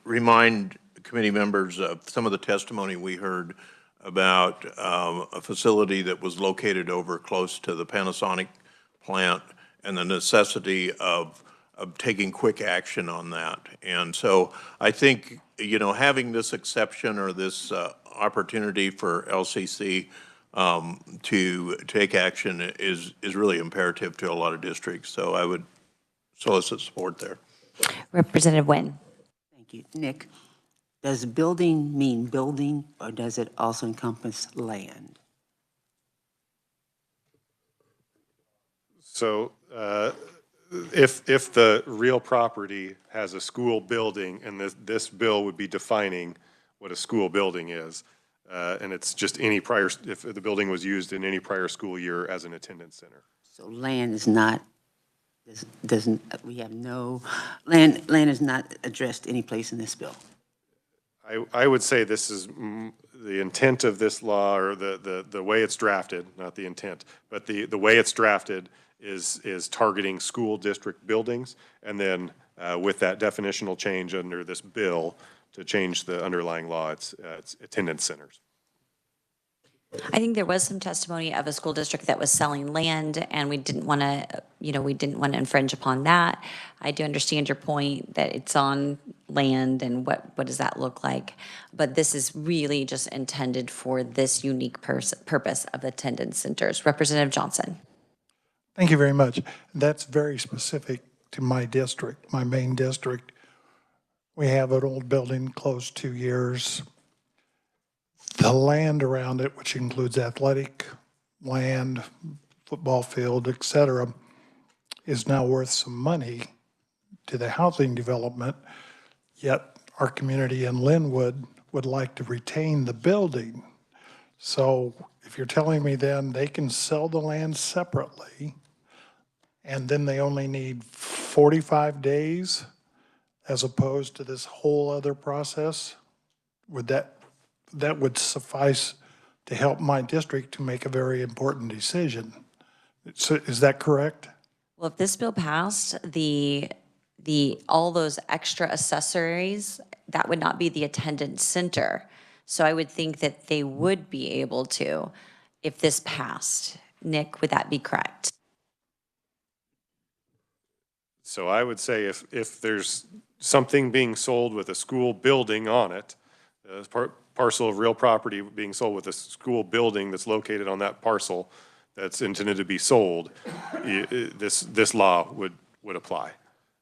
Speaker 3: remind committee members of some of the testimony we heard about a facility that was located over close to the Panasonic plant and the necessity of taking quick action on that. And so I think, you know, having this exception or this opportunity for LCC to take action is really imperative to a lot of districts. So I would solicit support there.
Speaker 1: Representative Nguyen.
Speaker 7: Thank you. Nick, does building mean building, or does it also encompass land?
Speaker 4: So if the real property has a school building, and this bill would be defining what a school building is, and it's just if the building was used in any prior school year as an attendance center.
Speaker 7: So land is not, we have no, land is not addressed any place in this bill.
Speaker 4: I would say this is the intent of this law, or the way it's drafted, not the intent, but the way it's drafted is targeting school district buildings, and then with that definitional change under this bill to change the underlying law, it's attendance centers.
Speaker 1: I think there was some testimony of a school district that was selling land, and we didn't want to, we didn't want to infringe upon that. I do understand your point that it's on land, and what does that look like? But this is really just intended for this unique purpose of attendance centers. Representative Johnson.
Speaker 11: Thank you very much. That's very specific to my district, my main district. We have an old building closed 2 years. The land around it, which includes athletic land, football field, et cetera, is now worth some money to the housing development, yet our community in Linwood would like to retain the building. So if you're telling me then they can sell the land separately, and then they only need 45 days as opposed to this whole other process, that would suffice to help my district to make a very important decision. So is that correct?
Speaker 1: Well, if this bill passed, all those extra accessories, that would not be the attendance center. So I would think that they would be able to if this passed. Nick, would that be correct?
Speaker 4: So I would say if there's something being sold with a school building on it, parcel of real property being sold with a school building that's located on that parcel that's intended to be sold, this law would apply.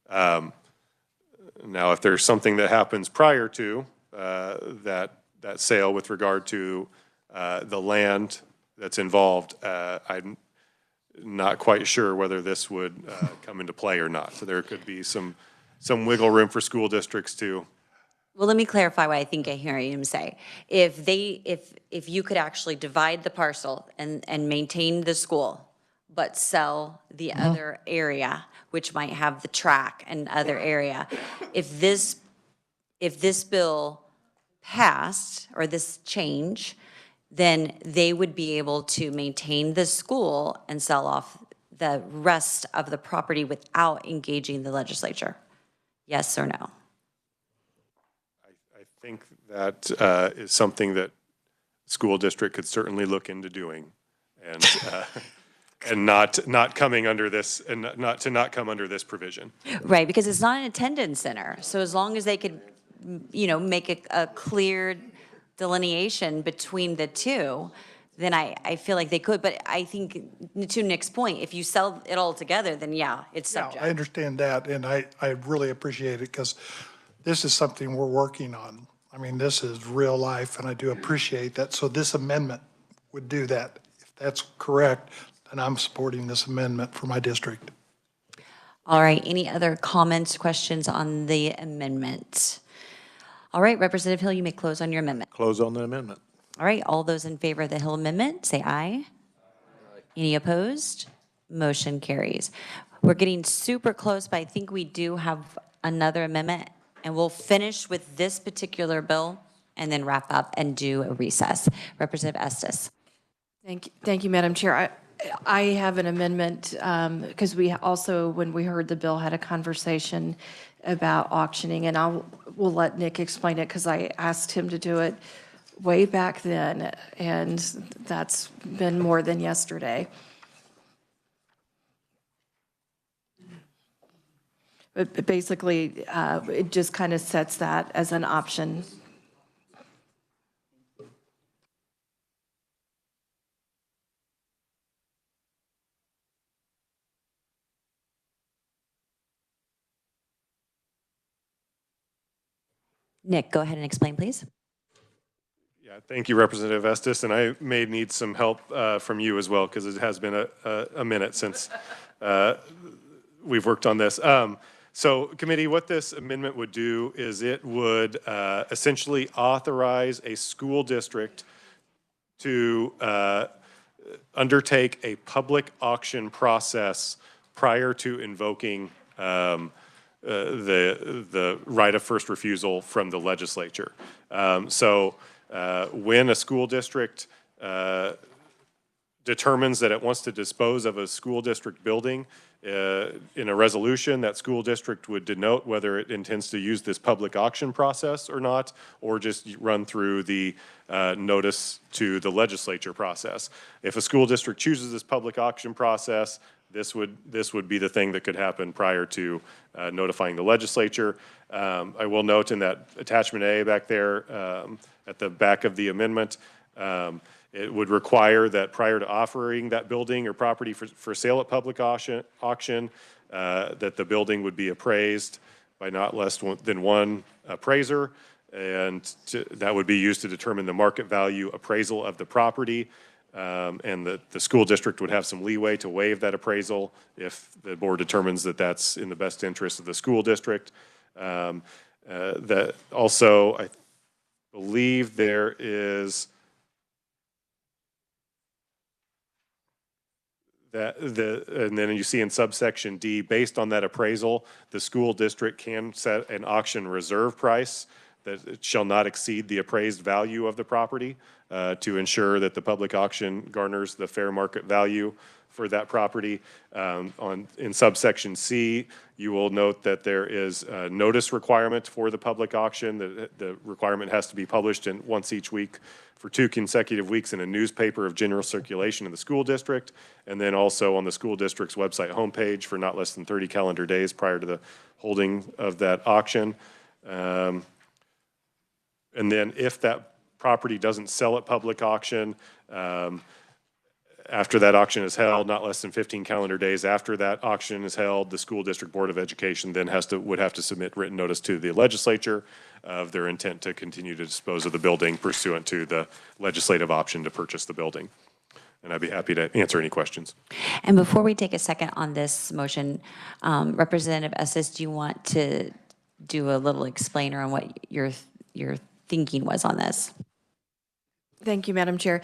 Speaker 4: Now, if there's something that happens prior to that sale with regard to the land that's involved, I'm not quite sure whether this would come into play or not. So there could be some wiggle room for school districts to.
Speaker 1: Well, let me clarify what I think I hear him say. If you could actually divide the parcel and maintain the school, but sell the other area, which might have the track and other area, if this bill passed, or this change, then they would be able to maintain the school and sell off the rest of the property without engaging the legislature. Yes or no?
Speaker 4: I think that is something that school district could certainly look into doing, and not coming under this, and not come under this provision.
Speaker 1: Right, because it's not an attendance center. So as long as they could, make a clear delineation between the two, then I feel like they could. But I think, to Nick's point, if you sell it all together, then yeah, it's
Speaker 11: Yeah,
Speaker 1: subject.
Speaker 11: I understand that, and I really appreciate it, because this is something we're working on. I mean, this is real life, and I do appreciate that. So this amendment would do that. If that's correct, then I'm supporting this amendment for my district.
Speaker 1: All right, any other comments, questions on the amendment? All right, Representative Hill, you may close on your amendment.
Speaker 3: Close on the amendment.
Speaker 1: All right, all those in favor of the Hill Amendment, say aye. Any opposed? Motion carries. We're getting super close, but I think we do have another amendment, and we'll finish with this particular bill and then wrap up and do a recess. Representative Estes.
Speaker 9: Thank you, Madam Chair. I have an amendment, because we also, when we heard the bill, had a conversation about auctioning, and we'll let Nick explain it, because I asked him to do it way back then, and that's been more than yesterday. But basically, it just kind of sets that as an option.
Speaker 1: Nick, go ahead and explain, please.
Speaker 4: Yeah, thank you, Representative Estes, and I may need some help from you as well, because it has been a minute since we've worked on this. So, committee, what this amendment would do is it would essentially authorize a school district to undertake a public auction process prior to invoking the right of first refusal from the legislature. When a school district determines that it wants to dispose of a school district building in a resolution, that school district would denote whether it intends to use this public auction process or not, or just run through the notice to the legislature process. If a school district chooses this public auction process, this would be the thing that could happen prior to notifying the legislature. I will note in that attachment A back there at the back of the amendment, it would require that prior to offering that building or property for sale at public auction, that the building would be appraised by not less than one appraiser, and that would be used to determine the market value appraisal of the property. And the school district would have some leeway to waive that appraisal if the board determines that that's in the best interest of the school district. That also, I believe there is And then you see in subsection D, based on that appraisal, the school district can set an auction reserve price that it shall not exceed the appraised value of the property to ensure that the public auction garners the fair market value for that property. In subsection C, you will note that there is a notice requirement for the public auction. The requirement has to be published once each week for 2 consecutive weeks in a newspaper of general circulation in the school district, and then also on the school district's website homepage for not less than 30 calendar days prior to the holding of that auction. And then if that property doesn't sell at public auction, after that auction is held, not less than 15 calendar days after that auction is held, the School District Board of Education then would have to submit written notice to the legislature of their intent to continue to dispose of the building pursuant to the legislative option to purchase the building. And I'd be happy to answer any questions.
Speaker 1: And before we take a second on this motion, Representative Estes, do you want to do a little explainer on what your thinking was on this?
Speaker 9: Thank you, Madam Chair.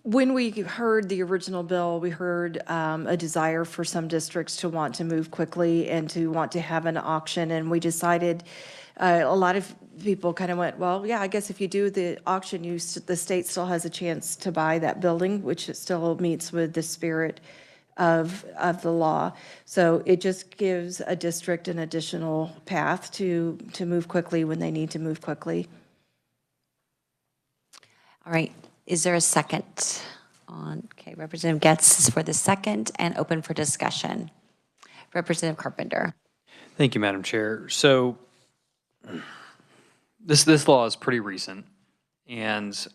Speaker 9: When we heard the original bill, we heard a desire for some districts to want to move quickly and to want to have an auction, and we decided, a lot of people kind of went, well, yeah, I guess if you do the auction, the state still has a chance to buy that building, which it still meets with the spirit of the law. So it just gives a district an additional path to move quickly when they need to move quickly.
Speaker 1: All right. Is there a second on, okay, Representative Getz is for the second and open for discussion. Representative Carpenter.
Speaker 5: Thank you, Madam Chair. So this law is pretty recent, and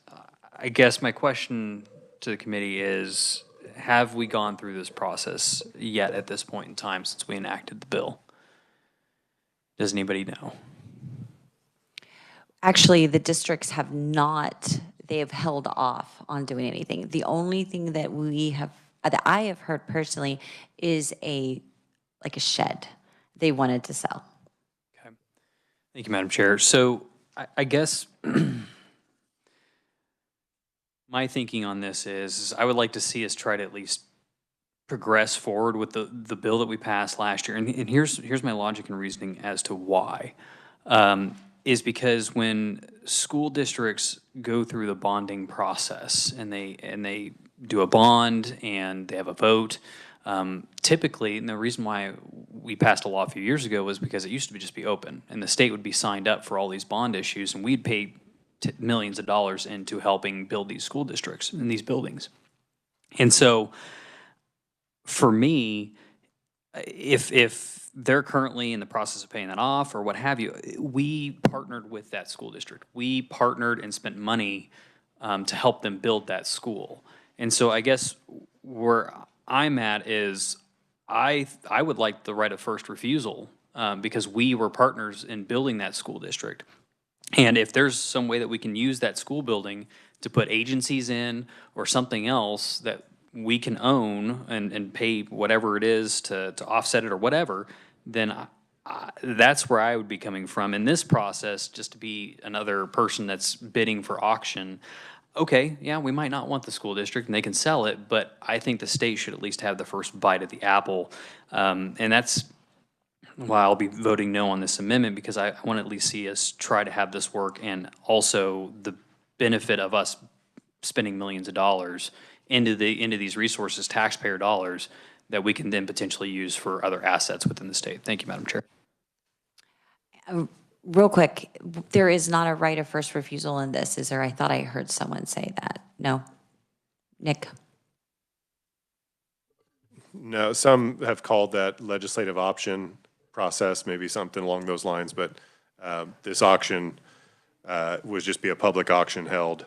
Speaker 5: I guess my question to the committee is, have we gone through this process yet at this point in time since we enacted the bill? Does anybody know?
Speaker 1: Actually, the districts have not, they have held off on doing anything. The only thing that that I have heard personally is like a shed they wanted to sell.
Speaker 5: Okay. Thank you, Madam Chair. So I guess my thinking on this is I would like to see us try to at least progress forward with the bill that we passed last year. And here's my logic and reasoning as to why. Is because when school districts go through the bonding process and they do a bond and they have a vote, typically, and the reason why we passed a law a few years ago was because it used to just be open, and the state would be signed up for all these bond issues, and we'd pay millions of dollars into helping build these school districts and these buildings. And so, for me, if they're currently in the process of paying that off or what have you, we partnered with that school district. We partnered and spent money to help them build that school. And so I guess where I'm at is I would like the right of first refusal because we were partners in building that school district. And if there's some way that we can use that school building to put agencies in or something else that we can own and pay whatever it is to offset it or whatever, then that's where I would be coming from. In this process, just to be another person that's bidding for auction, okay, yeah, we might not want the school district and they can sell it, but I think the state should at least have the first bite at the apple. And that's why I'll be voting no on this amendment, because I want to at least see us try to have this work, and also the benefit of us spending millions of dollars into these resources, taxpayer dollars, that we can then potentially use for other assets within the state. Thank you, Madam Chair.
Speaker 1: Real quick, there is not a right of first refusal in this, is there? I thought I heard someone say that. No? Nick?
Speaker 4: No, some have called that legislative option process, maybe something along those lines, but this auction would just be a public auction held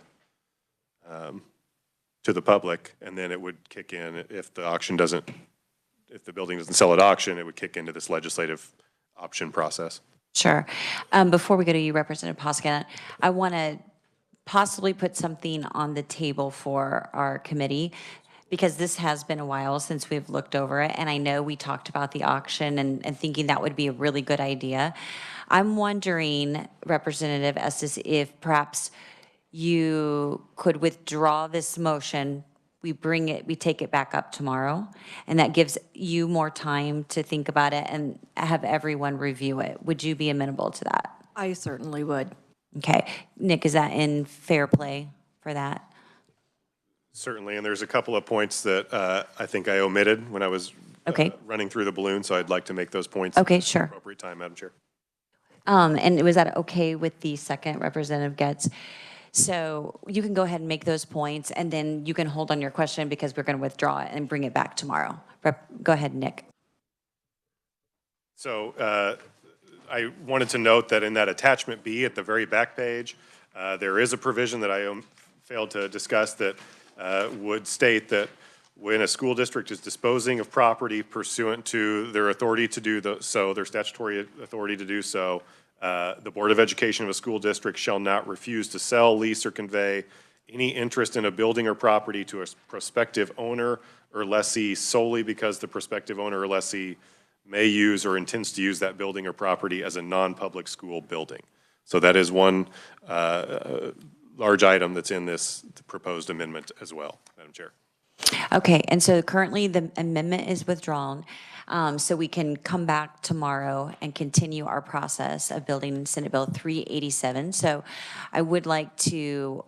Speaker 4: to the public, and then it would kick in if the building doesn't sell at auction, it would kick into this legislative option process.
Speaker 1: Sure. Before we go to you, Representative Poskin, I want to possibly put something on the table for our committee, because this has been a while since we've looked over it, and I know we talked about the auction and thinking that would be a really good idea. I'm wondering, Representative Estes, if perhaps you could withdraw this motion. we take it back up tomorrow, and that gives you more time to think about it and have everyone review it. Would you be amenable to that?
Speaker 9: I certainly would.
Speaker 1: Okay. Nick, is that in fair play for that?
Speaker 4: Certainly, and there's a couple of points that I think I omitted when I was
Speaker 1: Okay.
Speaker 4: running through the balloon, so I'd like to make those points.
Speaker 1: Okay,
Speaker 4: at the
Speaker 1: sure.
Speaker 4: appropriate time, Madam Chair.
Speaker 1: And was that okay with the second, Representative Getz? So you can go ahead and make those points, and then you can hold on your question because we're going to withdraw it and bring it back tomorrow. Go ahead, Nick.
Speaker 4: So I wanted to note that in that attachment B at the very back page, there is a provision that I failed to discuss that would state that when a school district is disposing of property pursuant to their authority to do so, their statutory authority to do so, the Board of Education of a school district shall not refuse to sell, lease, or convey any interest in a building or property to a prospective owner or lessee solely because the prospective owner or lessee may use or intends to use that building or property as a non-public school building. So that is one large item that's in this proposed amendment as well, Madam Chair.
Speaker 1: Okay, and so currently the amendment is withdrawn, so we can come back tomorrow and continue our process of building Senate Bill 387. So I would like to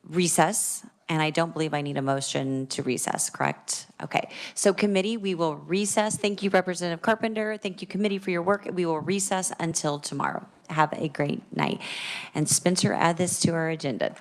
Speaker 1: recess, and I don't believe I need a motion to recess, correct? Okay, so committee, we will recess. Thank you, Representative Carpenter. Thank you, committee, for your work. We will recess until tomorrow. Have a great night. And Spencer, add this to our agenda.